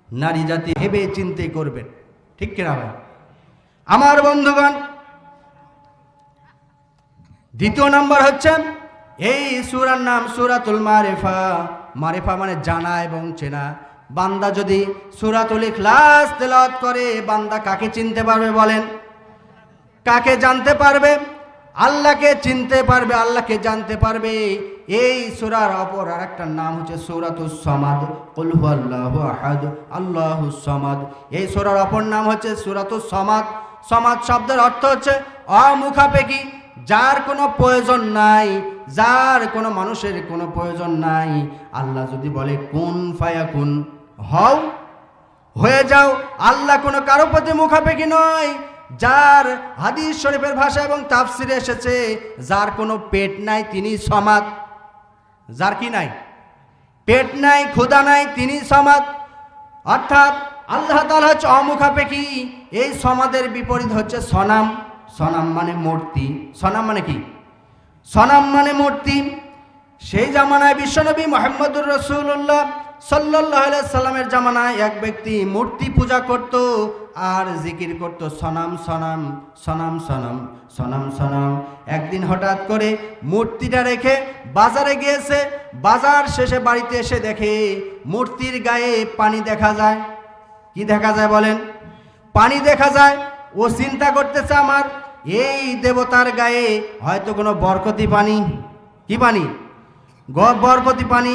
নারী জাতি ভেবে চিন্তে করবেন, ঠিক কিনা ভাই? আমার বন্ধুগণ, দ্বিতীয় নাম্বার হচ্ছে এই সূরার নাম সূরাতুল মারিফা। মারিফা মানে জানা এবং চেনা। বান্দা যদি সূরাতুল ইখলাস তেলাওয়াত করে, বান্দা কাকে চিনতে পারবে বলেন? কাকে জানতে পারবে? আল্লাহকে চিনতে পারবে, আল্লাহকে জানতে পারবে। এই সূরার অপর আরেকটা নাম হচ্ছে সূরাতুস সামাদ। কুল হুয়াল্লাহু আহাদ আল্লাহুস সামাদ। এই সূরার অপর নাম হচ্ছে সূরাতুস সামাদ। সামাদ শব্দের অর্থ হচ্ছে অমুখাপেক্ষী, যার কোনো প্রয়োজন নাই, যার কোনো মানুষের কোনো প্রয়োজন নাই। আল্লাহ যদি বলে কুন ফায়াকুন, হও, হয়ে যাও। আল্লাহ কোনো কারো প্রতি মুখাপেক্ষী নয়। যার হাদিস শরীফের ভাষা এবং তাফসিরে এসেছে, যার কোনো পেট নাই তিনি সমাদ। যার কি নাই? পেট নাই, ক্ষুধা নাই, তিনি সমাদ। অর্থাৎ আল্লাহ তাআলা হচ্ছে অমুখাপেক্ষী। এই সমাদের বিপরীত হচ্ছে সনাম। সনাম মানে মূর্তি। সনাম মানে কি? সনাম মানে মূর্তি। সেই জামানায় বিশ্বনবী মুহাম্মদুর রাসূলুল্লাহ সাল্লাল্লাহু আলাইহি সাল্লামের জামানায় এক ব্যক্তি মূর্তি পূজা করত আর জিকির করত, সনাম সনাম সনাম সনাম সনাম সনাম। একদিন হঠাৎ করে মূর্তিটা রেখে বাজারে গিয়েছে। বাজার শেষে বাড়িতে এসে দেখে মূর্তির গায়ে পানি দেখা যায়। কি দেখা যায় বলেন? পানি দেখা যায়। ও চিন্তা করতেছে, আমার এই দেবতার গায়ে হয়তো কোনো বরকতি পানি। কি পানি? বরকতি পানি।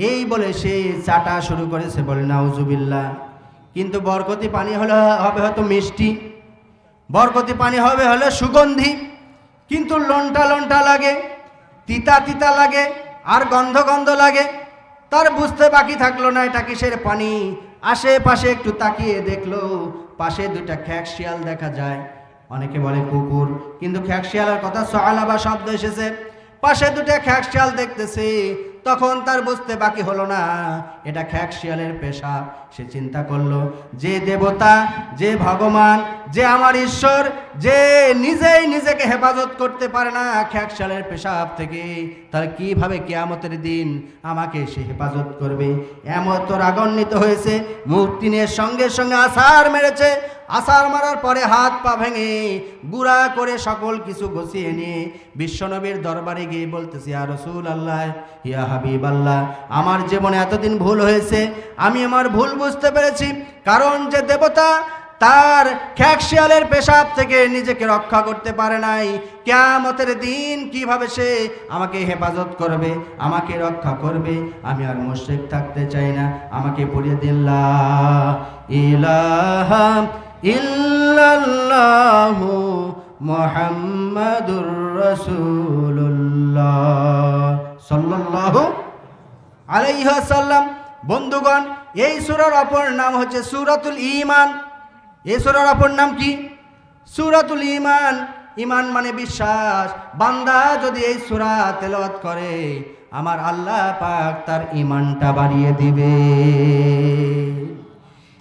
এই বলে সে চাটা শুরু করেছে, বলে নাউজুবিল্লাহ। কিন্তু বরকতি পানি হলে হবে হয়তো মিষ্টি, বরকতি পানি হবে হলে সুগন্ধি, কিন্তু লন্টা লন্টা লাগে, তিতা তিতা লাগে, আর গন্ধ গন্ধ লাগে। তার বুঝতে বাকি থাকলো না এটা কিসের পানি। আশেপাশে একটু তাকিয়ে দেখলো, পাশে দুটা খ্যাক শিয়াল দেখা যায়। অনেকে বলে কুকুর, কিন্তু খ্যাক শিয়ালের কথা সালাবা শব্দ এসেছে। পাশে দুটা খ্যাক শিয়াল দেখতেছে। তখন তার বুঝতে বাকি হলো না এটা খ্যাক শিয়ালের পেশা। সে চিন্তা করলো, যে দেবতা, যে ভগবান, যে আমার ঈশ্বর, যে নিজেই নিজেকে হেফাজত করতে পারে না খ্যাক শিয়ালের পেশাব থেকে, তার কিভাবে কিয়ামতের দিন আমাকে সে হেফাজত করবে? এমত রাগান্বিত হয়েছে, মূর্তি নিয়ে সঙ্গে সঙ্গে আছাড় মেরেছে। আছাড় মারার পরে হাত পা ভেঙে গুড়া করে সকল কিছু গুছিয়ে নিয়ে বিশ্বনবীর দরবারে গিয়ে বলতেছি, ইয়া রাসূলুল্লাহ, ইয়া হাবিবাল্লাহ, আমার জীবনে এতদিন ভুল হয়েছে, আমি আমার ভুল বুঝতে পেরেছি। কারণ যে দেবতা তার খ্যাকশিয়ালের পেশাব থেকে নিজেকে রক্ষা করতে পারে নাই, কিয়ামতের দিন কিভাবে সে আমাকে হেফাজত করবে, আমাকে রক্ষা করবে? আমি আর মুশরিক থাকতে চাই না। আমাকে পড়িয়ে দিন লা ইলাহা ইল্লাল্লাহু মুহাম্মাদুর রাসূলুল্লাহ সাল্লাল্লাহু আলাইহি ওয়াসাল্লাম। বন্ধুগণ, এই সূরার অপর নাম হচ্ছে সূরাতুল ঈমান। এই সূরার অপর নাম কি? সূরাতুল ঈমান। ঈমান মানে বিশ্বাস। বান্দা যদি এই সূরা তেলাওয়াত করে, আমার আল্লাহ পাক তার ঈমানটা বাড়িয়ে দিবে।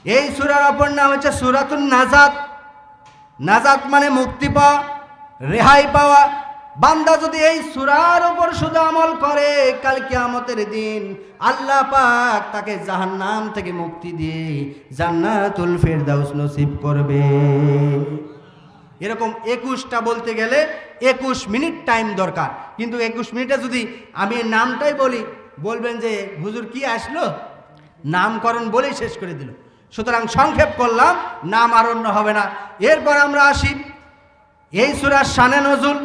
এই সূরার অপর নাম হচ্ছে সূরাতুন নাজাত। নাজাত মানে মুক্তি পাওয়া, রেহাই পাওয়া। বান্দা যদি এই সূরার উপর শুধু আমল করে, কাল কিয়ামতের দিন আল্লাহ পাক তাকে জাহান্নাম থেকে মুক্তি দিয়ে জান্নাতুল ফেরদাউস নসিব করবে। এরকম 21টা বলতে গেলে 21 মিনিট টাইম দরকার, কিন্তু 21 মিনিটে যদি আমি নামটাই বলি, বলবেন যে হুজুর কি আসলো, নামকরণ বলেই শেষ করে দিল। সুতরাং সংক্ষেপ করলাম, নাম আর অন্য হবে না। এরপর আমরা আসি এই সূরার শানে নজুল।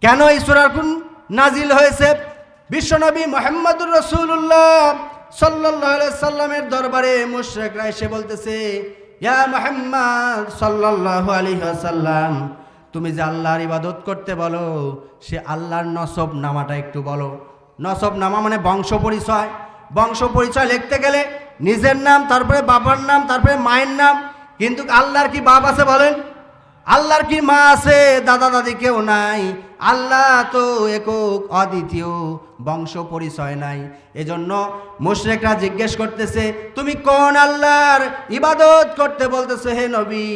কেন এই সূরা নাজিল হয়েছে? বিশ্বনবী মুহাম্মদুর রাসূলুল্লাহ সাল্লাল্লাহু আলাইহি সাল্লামের দরবারে মুশরিকরা এসে বলতেছে, ইয়া মুহাম্মদ সাল্লাল্লাহু আলাইহি ওয়াসাল্লাম, তুমি যে আল্লাহর ইবাদত করতে বলো, সে আল্লাহর নসব নামাটা একটু বলো। নসব নামা মানে বংশ পরিচয়। বংশ পরিচয় লিখতে গেলে নিজের নাম, তারপরে বাবার নাম, তারপরে মায়ের নাম। কিন্তু আল্লাহর কি বাপ আছে বলেন? আল্লাহর কি মা আছে? দাদা দাদি কেউ নাই। আল্লাহ তো একক অদ্বিতীয়, বংশ পরিচয় নাই। এজন্য মুশরিকরা জিজ্ঞেস করতেছে, তুমি কোন আল্লাহর ইবাদত করতে বলতেছো হে নবী?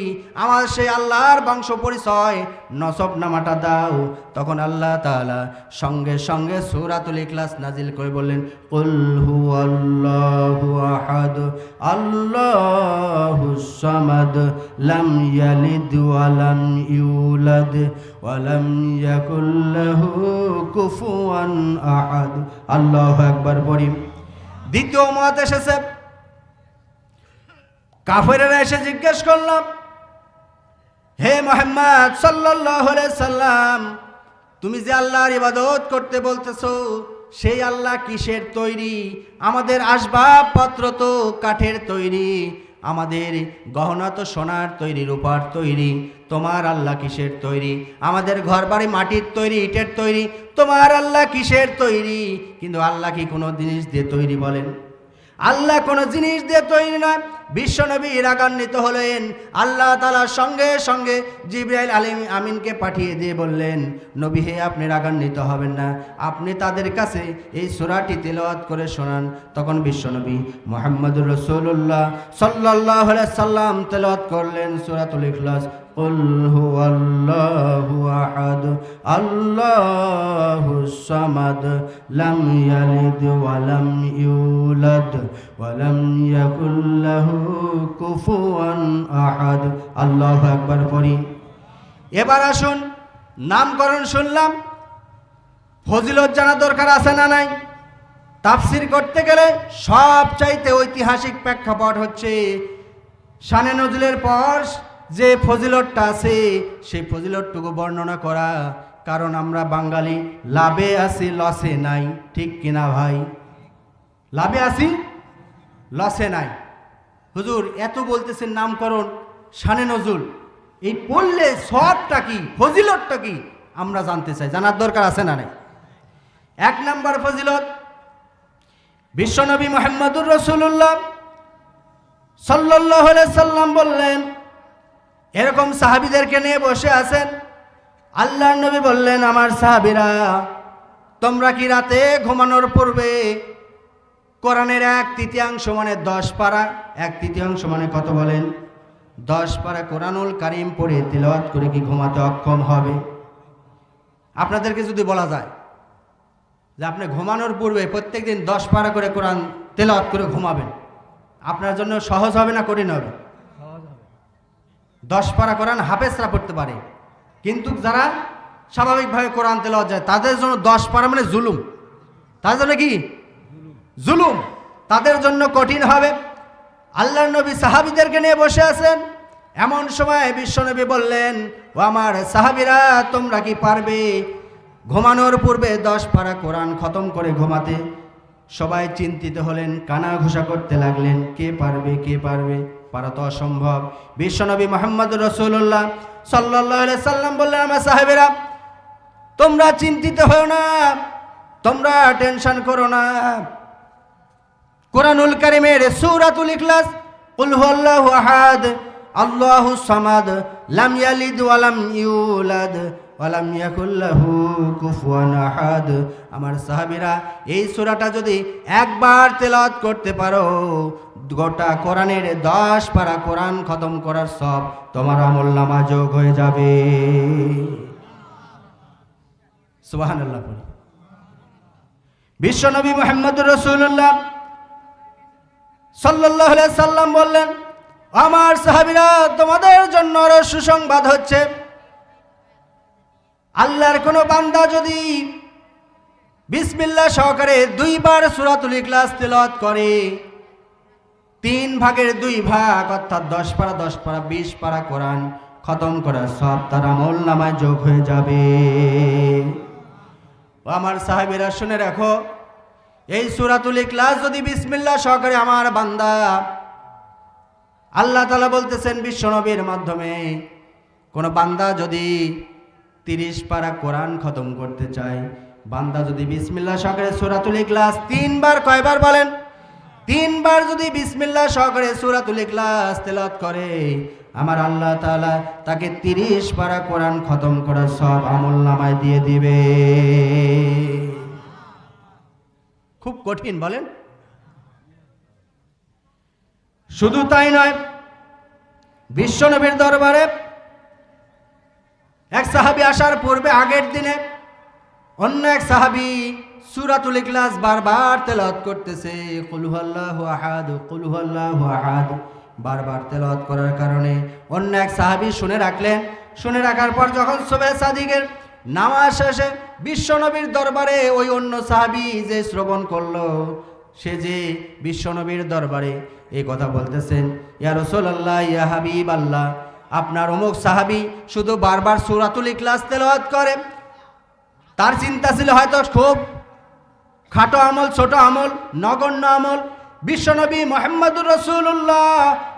আমার সেই আল্লাহর বংশ পরিচয় নসব নামাটা দাও। তখন আল্লাহ তাআলা সঙ্গে সঙ্গে সূরাতুল ইখলাস নাজিল করে বললেন, কুল হুয়াল্লাহু আহাদ আল্লাহুস সামাদ লাম ইয়ালিদ ওয়া লাম ইউলাদ ওয়া লাম ইয়াকুল লাহু কুফুয়ান আহাদ। আল্লাহু আকবার পড়ি। দ্বিতীয় মত এসেছে, কাফেরেরা এসে জিজ্ঞেস করলাম, হে মুহাম্মদ সাল্লাল্লাহু আলাইহি সাল্লাম, তুমি যে আল্লাহর ইবাদত করতে বলতেছো, সেই আল্লাহ কিসের তৈরি? আমাদের আসবাবপত্র তো কাঠের তৈরি, আমাদের গহনা তো সোনার তৈরি, রূপার তৈরি। তোমার আল্লাহ কিসের তৈরি? আমাদের ঘর বাড়ি মাটির তৈরি, ইটের তৈরি। তোমার আল্লাহ কিসের তৈরি? কিন্তু আল্লাহ কি কোনো জিনিস দিয়ে তৈরি বলেন? আল্লাহ কোনো জিনিস দিয়ে তৈরি নয়। বিশ্বনবী রাগান্বিত হলেন। আল্লাহ তাআলা সঙ্গে সঙ্গে জিবরাইল আমিনকে পাঠিয়ে দিয়ে বললেন, নবী হে, আপনি রাগান্বিত হবেন না, আপনি তাদের কাছে এই সূরাটি তেলাওয়াত করে শোনান। তখন বিশ্বনবী মুহাম্মদুর রাসূলুল্লাহ সাল্লাল্লাহু আলাইহি সাল্লাম তেলাওয়াত করলেন সূরাতুল ইখলাস। কুল হুয়াল্লাহু আহাদ আল্লাহুস সামাদ লাম ইয়ালিদ ওয়া লাম ইউলাদ ওয়া লাম ইয়াকুল লাহু কুফুয়ান আহাদ। আল্লাহু আকবার পড়ি। এবার আসুন, নামকরণ শুনলাম, ফজিলত জানা দরকার আছে না নাই? তাফসীর করতে গেলে সবচাইতে ঐতিহাসিক প্রেক্ষাপট হচ্ছে শানে নজুলের পর যে ফজিলতটা আছে, সেই ফজিলতটুকু বর্ণনা করা। কারণ আমরা বাঙালি লাভে আছি, লসে নাই। ঠিক কিনা ভাই? লাভে আছি, লসে নাই। হুজুর এত বলতেছেন নামকরণ, শানে নজুল, এই পড়লে সবটা কি, ফজিলতটা কি আমরা জানতে চাই, জানার দরকার আছে না নাই? 1 নম্বর ফজিলত, বিশ্বনবী মুহাম্মদুর রাসূলুল্লাহ সাল্লাল্লাহু আলাইহি সাল্লাম বললেন, এরকম সাহাবীদেরকে নিয়ে বসে আছেন। আল্লাহর নবী বললেন, আমার সাহাবীরা, তোমরা কি রাতে ঘুমানোর পূর্বে কোরআনের 1/3 মানে 10 পারা, 1/3 মানে কত বলেন? 10 পারা কোরআনুল কারীম পড়ে তিলাওয়াত করে কি ঘুমাতে অক্ষম হবে? আপনাদেরকে যদি বলা যায় যে আপনি ঘুমানোর পূর্বে প্রত্যেকদিন 10 পারা করে কোরআন তেলাওয়াত করে ঘুমাবেন, আপনার জন্য সহজ হবে না কঠিন হবে? 10 পারা কোরআন হাফেজরা পড়তে পারে, কিন্তু যারা স্বাভাবিকভাবে কোরআন তেলাওয়াত যায় তাদের জন্য 10 পারা মানে জুলুম। তাদের জন্য কি জুলুম? তাদের জন্য কঠিন হবে। আল্লাহর নবী সাহাবীদেরকে নিয়ে বসে আছেন। এমন সময় বিশ্বনবী বললেন, ও আমার সাহাবীরা, তোমরা কি পারবে ঘুমানোর পূর্বে 10 পারা কোরআন খতম করে ঘুমাতে? সবাই চিন্তিত হলেন, কানা ঘোষা করতে লাগলেন, কে পারবে, কে পারবে? পারা তো অসম্ভব। বিশ্বনবী মুহাম্মদুর রাসূলুল্লাহ সাল্লাল্লাহু আলাইহি সাল্লাম বললেন, আমার সাহাবীরা, তোমরা চিন্তিত হও না, তোমরা টেনশন করো না। কোরআনুল কারীমের সূরাতুল ইখলাস, কুল হুয়াল্লাহু আহাদ, আল্লাহুস সামাদ, লাম ইয়ালিদ ওয়া লাম ইউলাদ ওয়া লাম ইয়াকুল লাহু কুফুয়ান আহাদ। আমার সাহাবীরা, এই সূরাটা যদি একবার তেলাওয়াত করতে পারো, গোটা কোরআনের 10 পারা কোরআন খতম করার সব তোমার আমলনামা যোগ হয়ে যাবে। সুবহানাল্লাহ। বিশ্বনবী মুহাম্মদুর রাসূলুল্লাহ সাল্লাল্লাহু আলাইহি সাল্লাম বললেন, আমার সাহাবীরা, তোমাদের জন্য সুসংবাদ হচ্ছে, আল্লাহর কোন বান্দা যদি বিসমিল্লাহ সহকারে 2 বার সূরাতুল ইখলাস তেলাওয়াত করে, 3 ভাগের 2 ভাগ অর্থাৎ 10 পারা 10 পারা 20 পারা কোরআন খতম করার সব তার আমলনামায় যোগ হয়ে যাবে। ও আমার সাহাবীরা, শুনে রাখো, এই সূরাতুল ইখলাস যদি বিসমিল্লাহ সহকারে আমার বান্দা, আল্লাহ তাআলা বলতেছেন বিশ্বনবীর মাধ্যমে, কোন বান্দা যদি 30 পারা কোরআন খতম করতে চায়, বান্দা যদি বিসমিল্লাহ সহকারে সূরাতুল ইখলাস 3 বার, কয়বার বলেন? 3 বার যদি বিসমিল্লাহ সহকারে সূরাতুল ইখলাস তেলাওয়াত করে, আমার আল্লাহ তাআলা তাকে 30 পারা কোরআন খতম করার সব আমলনামায় দিয়ে দিবে। খুব কঠিন বলেন? শুধু তাই নয়, বিশ্বনবীর দরবারে এক সাহাবী আসার পূর্বে আগের দিনে অন্য এক সাহাবী সূরাতুল ইখলাস বারবার তেলাওয়াত করতেছে, কুল হুয়াল্লাহু আহাদ, কুল হুয়াল্লাহু আহাদ, বারবার তেলাওয়াত করার কারণে অন্য এক সাহাবী শুনে রাখলেন। শুনে রাখার পর যখন সুবহে সাদিকের নামাজ শেষে বিশ্বনবীর দরবারে ওই অন্য সাহাবী যে শ্রবণ করলো, সে যে বিশ্বনবীর দরবারে এই কথা বলতেছেন, ইয়া রাসূলুল্লাহ, ইয়া হাবিবাল্লাহ, আপনার অমুক সাহাবী শুধু বারবার সূরাতুল ইখলাস তেলাওয়াত করে। তার চিন্তা ছিল হয়তো খুব খাটো আমল, ছোট আমল, নগণ্য আমল। বিশ্বনবী মুহাম্মদুর রাসূলুল্লাহ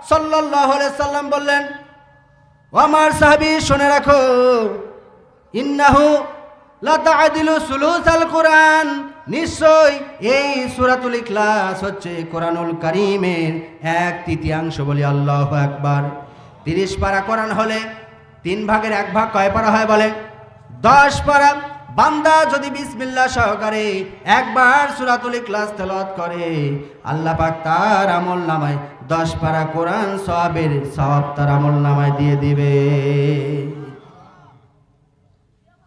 সাল্লাল্লাহু আলাইহি সাল্লাম বললেন, ও আমার সাহাবী, শুনে রাখো, ইন্নাহু লা তা'দিলু সুলুসাল কোরআন, নিশ্চয় এই সূরাতুল ইখলাস হচ্ছে কোরআনুল কারীমের 1/3 বলি আল্লাহু আকবার। 30 পারা কোরআন হলে 3 ভাগের 1 ভাগ কয় পারা হয় বলেন? 10 পারা। বান্দা যদি বিসমিল্লাহ সহকারে একবার সূরাতুল ইখলাস তেলাওয়াত করে, আল্লাহ পাক তার আমলনামায় 10 পারা কোরআন সওয়াবের সওয়াব তার আমলনামায় দিয়ে দিবে।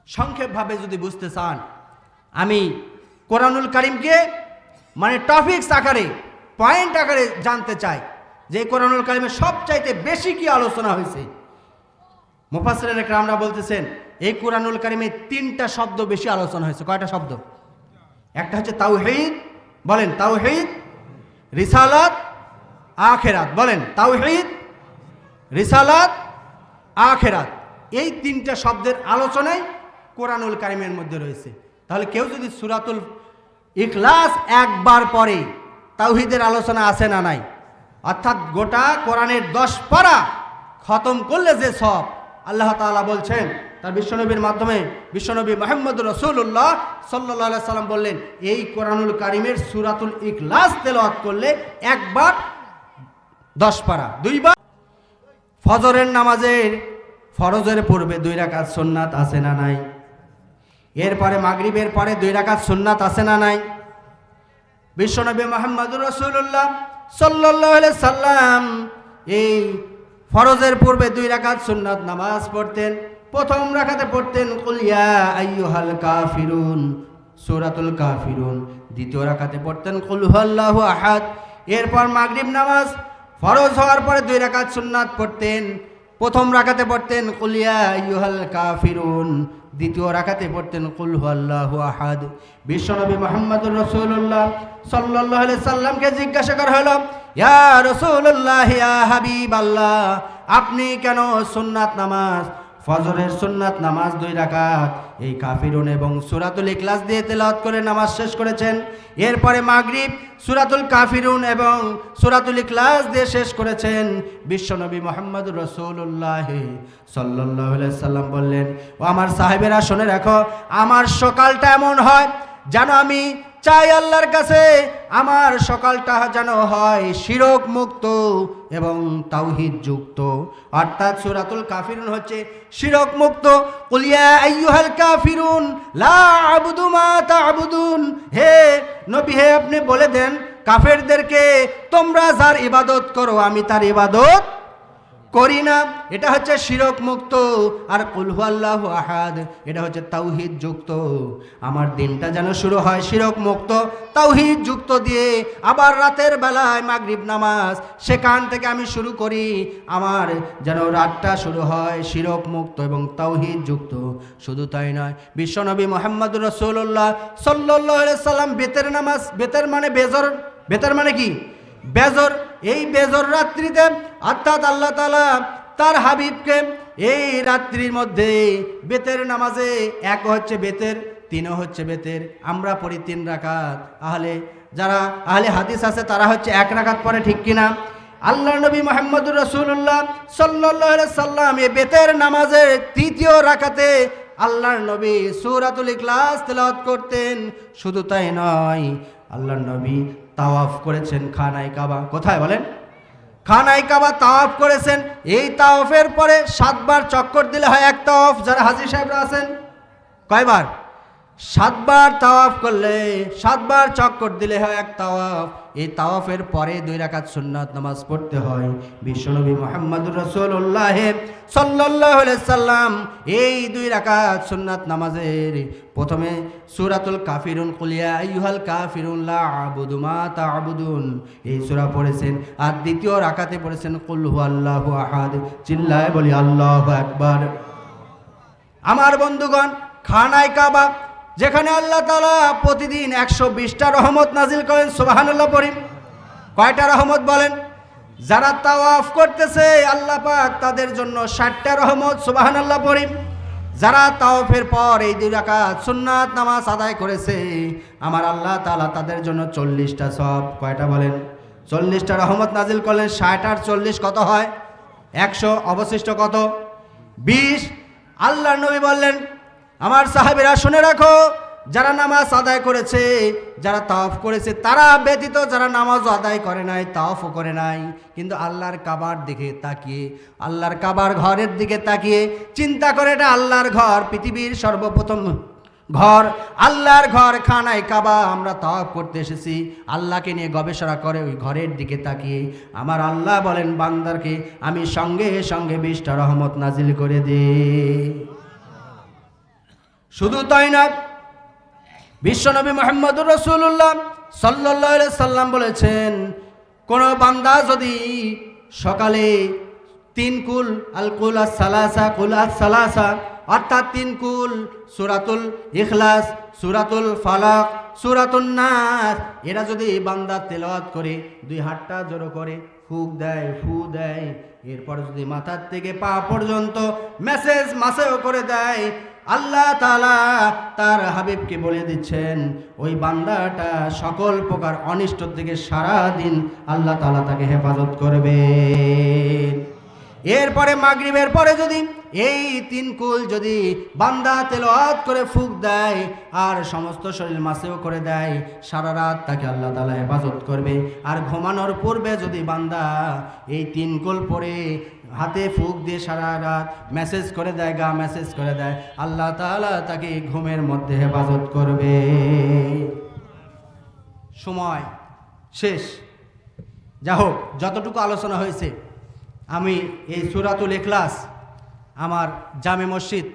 সংক্ষেপভাবে যদি বুঝতে চান, আমি কোরআনুল কারীমকে মানে টপিকস আকারে, পয়েন্ট আকারে জানতে চাই যে কোরআনুল কারীমে সবচাইতে বেশি কি আলোচনা হয়েছে। মুফাসসিরিন ইকরামরা বলতেছেন, এই কোরআনুল কারীমে 3টা শব্দ বেশি আলোচনা হয়েছে। কয়টা শব্দ? একটা হচ্ছে তাওহীদ, বলেন তাওহীদ, রিসালাত, আখিরাত, বলেন তাওহীদ, রিসালাত, আখিরাত। এই 3টা শব্দের আলোচনাই কোরআনুল কারীমের মধ্যে রয়েছে। তাহলে কেউ যদি সূরাতুল ইখলাস একবার পড়ে, তাওহীদের আলোচনা আছে না নাই? অর্থাৎ গোটা কোরআনের 10 পারা খতম করলে যে সব, আল্লাহ তাআলা বলছেন তার বিশ্বনবীর মাধ্যমে, বিশ্বনবী মুহাম্মদুর রাসূলুল্লাহ সাল্লাল্লাহু আলাইহি সাল্লাম বললেন, এই কোরআনুল কারীমের সূরাতুল ইখলাস তেলাওয়াত করলে একবার 10 পারা, 2 বার। ফজরের নামাজের ফরজের পূর্বে 2 রাকাত সুন্নাত আছে না নাই? এরপরে মাগরিবের পরে 2 রাকাত সুন্নাত আছে না নাই? বিশ্বনবী মুহাম্মদুর রাসূলুল্লাহ সাল্লাল্লাহু আলাইহি সাল্লাম এই ফরজের পূর্বে 2 রাকাত সুন্নাত নামাজ পড়তেন। প্রথম রাকাতে পড়তেন কুল ইয়া আইয়ুহাল কাফিরুন, সূরাতুল কাফিরুন। দ্বিতীয় রাকাতে পড়তেন কুল হুয়াল্লাহু আহাদ। এরপর মাগরিব নামাজ ফরজ হওয়ার পরে 2 রাকাত সুন্নাত পড়তেন। প্রথম রাকাতে পড়তেন কুল ইয়া আইয়ুহাল কাফিরুন, দ্বিতীয় রাকাতে পড়তেন কুল হুয়াল্লাহু আহাদ। বিশ্বনবী মুহাম্মদুর রাসূলুল্লাহ সাল্লাল্লাহু আলাইহি সাল্লামকে জিজ্ঞাসা করা হলো, ইয়া রাসূলুল্লাহ ইয়া হাবিবাল্লাহ, আপনি কেন সুন্নাত নামাজ, ফজরের সুন্নাত নামাজ 2 রাকাত এই কাফিরুন এবং সূরাতুল ইখলাস দিয়ে তেলাওয়াত করে নামাজ শেষ করেছেন, এরপরে মাগরিব সূরাতুল কাফিরুন এবং সূরাতুল ইখলাস দিয়ে শেষ করেছেন? বিশ্বনবী মুহাম্মদুর রাসূলুল্লাহ সাল্লাল্লাহু আলাইহি সাল্লাম বললেন, ও আমার সাহাবীরা শুনে রাখো, আমার সকালটা এমন হয় যেন আমি চাই আল্লাহর কাছে আমার সকালটা যেন হয় শিরক মুক্ত এবং তাওহীদ যুক্ত। অর্থাৎ সূরাতুল কাফিরুন হচ্ছে শিরক মুক্ত। কুল ইয়া আইয়ুহাল কাফিরুন লা আ'বুদু মা তা'বুদুন, হে নবী হে আপনি বলে দেন কাফেরদেরকে, তোমরা যার ইবাদত করো আমি তার ইবাদত করি না। এটা হচ্ছে শিরক মুক্ত। আর কুল হুয়াল্লাহু আহাদ এটা হচ্ছে তাওহীদ যুক্ত। আমার দিনটা যেন শুরু হয় শিরক মুক্ত তাওহীদ যুক্ত দিয়ে, আবার রাতের বেলায় মাগরিব নামাজ সেখান থেকে আমি শুরু করি, আমার যেন রাতটা শুরু হয় শিরক মুক্ত এবং তাওহীদ যুক্ত। শুধু তাই নয়, বিশ্বনবী মুহাম্মদুর রাসূলুল্লাহ সাল্লাল্লাহু আলাইহি সাল্লাম বেতের নামাজ, বেতের মানে বেজর, বেতের মানে কি বেজর, এই বেজর রাত্রিতে অর্থাৎ আল্লাহ তাআলা তার হাবিবকে এই রাত্রির মধ্যে বেতের নামাজে, এক হচ্ছে বেতের, 3 হচ্ছে বেতের, আমরা পড়ি 3 রাকাত। যারা আহলে হাদিস আছে তারা হচ্ছে 1 রাকাত পড়ে, ঠিক কিনা? আল্লাহ নবী মুহাম্মদুর রাসূলুল্লাহ সাল্লাল্লাহু আলাইহি সাল্লাম এই বেতের নামাজের 3য় রাকাতে আল্লাহর নবী সূরাতুল ইখলাস তেলাওয়াত করতেন। শুধু তাই নয়, আল্লাহর নবী তাওয়াফ করেছেন খানায় কাবা। কোথায় বলেন? খানায় কাবা তাওয়াফ করেছেন। এই তাওয়াফের পরে 7 বার চক্কর দিলে হয় 1 তাওয়াফ। যারা হাজী সাহেবরা আছেন, কয়বার? 7 বার তাওয়াফ করলে 7 বার চক্কর দিলে হয় 1 তাওয়াফ। এই তাওয়াফের পরে 2 রাকাত সুন্নাত নামাজ পড়তে হয়। বিশ্বনবী মুহাম্মদুর রাসূলুল্লাহ সাল্লাল্লাহু আলাইহি সাল্লাম এই 2 রাকাত সুন্নাত নামাজের প্রথমে সূরাতুল কাফিরুন কুল ইয়া আইয়ুহাল কাফিরুন লা আ'বুদু মা তা'বুদুন এই সূরা পড়েছেন, আর দ্বিতীয় রাকাতে পড়েছেন কুল হুয়াল্লাহু আহাদ। চিল্লায় বলি আল্লাহু আকবার। আমার বন্ধুগণ, খানায় কাবা যেখানে আল্লাহ তাআলা প্রতিদিন 120টা রহমত নাজিল করেন, সুবহানাল্লাহ পড়ি। কয়টা রহমত বলেন? যারা তাওয়াফ করতেছে আল্লাহ পাক তাদের জন্য 60টা রহমত, সুবহানাল্লাহ পড়ি। যারা তাওয়াফের পর এই 2 রাকাত সুন্নাত নামাজ আদায় করেছে আমার আল্লাহ তাআলা তাদের জন্য 40টা সওয়াব, কয়টা বলেন? 40টা রহমত নাজিল করলেন। 60 আর 40 কত হয়? 100। অবশিষ্ট কত? 20। আল্লাহর নবী বললেন, আমার সাহাবীরা শুনে রাখো, যারা নামাজ আদায় করেছে, যারা তাওয়াফ করেছে, তারা ব্যতীত যারা নামাজ আদায় করে নাই, তাওয়াফও করে নাই, কিন্তু আল্লাহর কাবার দিকে তাকিয়ে, আল্লাহর কাবার ঘরের দিকে তাকিয়ে চিন্তা করে এটা আল্লাহর ঘর, পৃথিবীর সর্বপ্রথম ঘর, আল্লাহর ঘর খানায় কাবা, আমরা তাওয়াফ করতে এসেছি, আল্লাহকে নিয়ে গবেষণা করে ওই ঘরের দিকে তাকিয়ে আমার আল্লাহ বলেন বান্দারকে আমি সঙ্গে সঙ্গে 20টা রহমত নাজিল করে দিই। শুধু তাই না, বিশ্বনবী মুহাম্মদুর রাসূলুল্লাহ সাল্লাল্লাহু আলাইহি সাল্লাম বলেছেন, কোন বান্দা যদি সকালে 3 কুল আল কুল আস-সালাসা কুল আস-সালাসা অর্থাৎ 3 কুল সূরাতুল ইখলাস, সূরাতুল ফালাক, সূরাতুন নাস এরা যদি বান্দা তেলাওয়াত করে, 2 হাতটা জড়ো করে ফুঁক দেয়, ফু দেয়, এরপর যদি মাথার থেকে পা পর্যন্ত মাসেও করে দেয়, আল্লাহ তাআলা তার হাবিবকে বলে দিচ্ছেন ওই বান্দাটা সকল প্রকার অনিষ্ট থেকে সারা দিন আল্লাহ তাআলা তাকে হেফাজত করবে। এরপরে মাগরিবের পরে যদি এই 3 কুল যদি বান্দা তেলাওয়াত করে ফুঁক দেয় আর সমস্ত শরীর মাসেও করে দেয়, সারা রাত তাকে আল্লাহ তাআলা হেফাজত করবে। আর ঘুমানোর পূর্বে যদি বান্দা এই 3 কুল পরে হাতে ফুঁক দিয়ে সারা রাত মেসেজ করে দেয়, মেসেজ করে দেয়, আল্লাহ তাআলা তাকে ঘুমের মধ্যে হেফাজত করবে। সময় শেষ। যা হোক, যতটুকু আলোচনা হয়েছে আমি এই সূরাতুল ইখলাস আমার জামে মসজিদ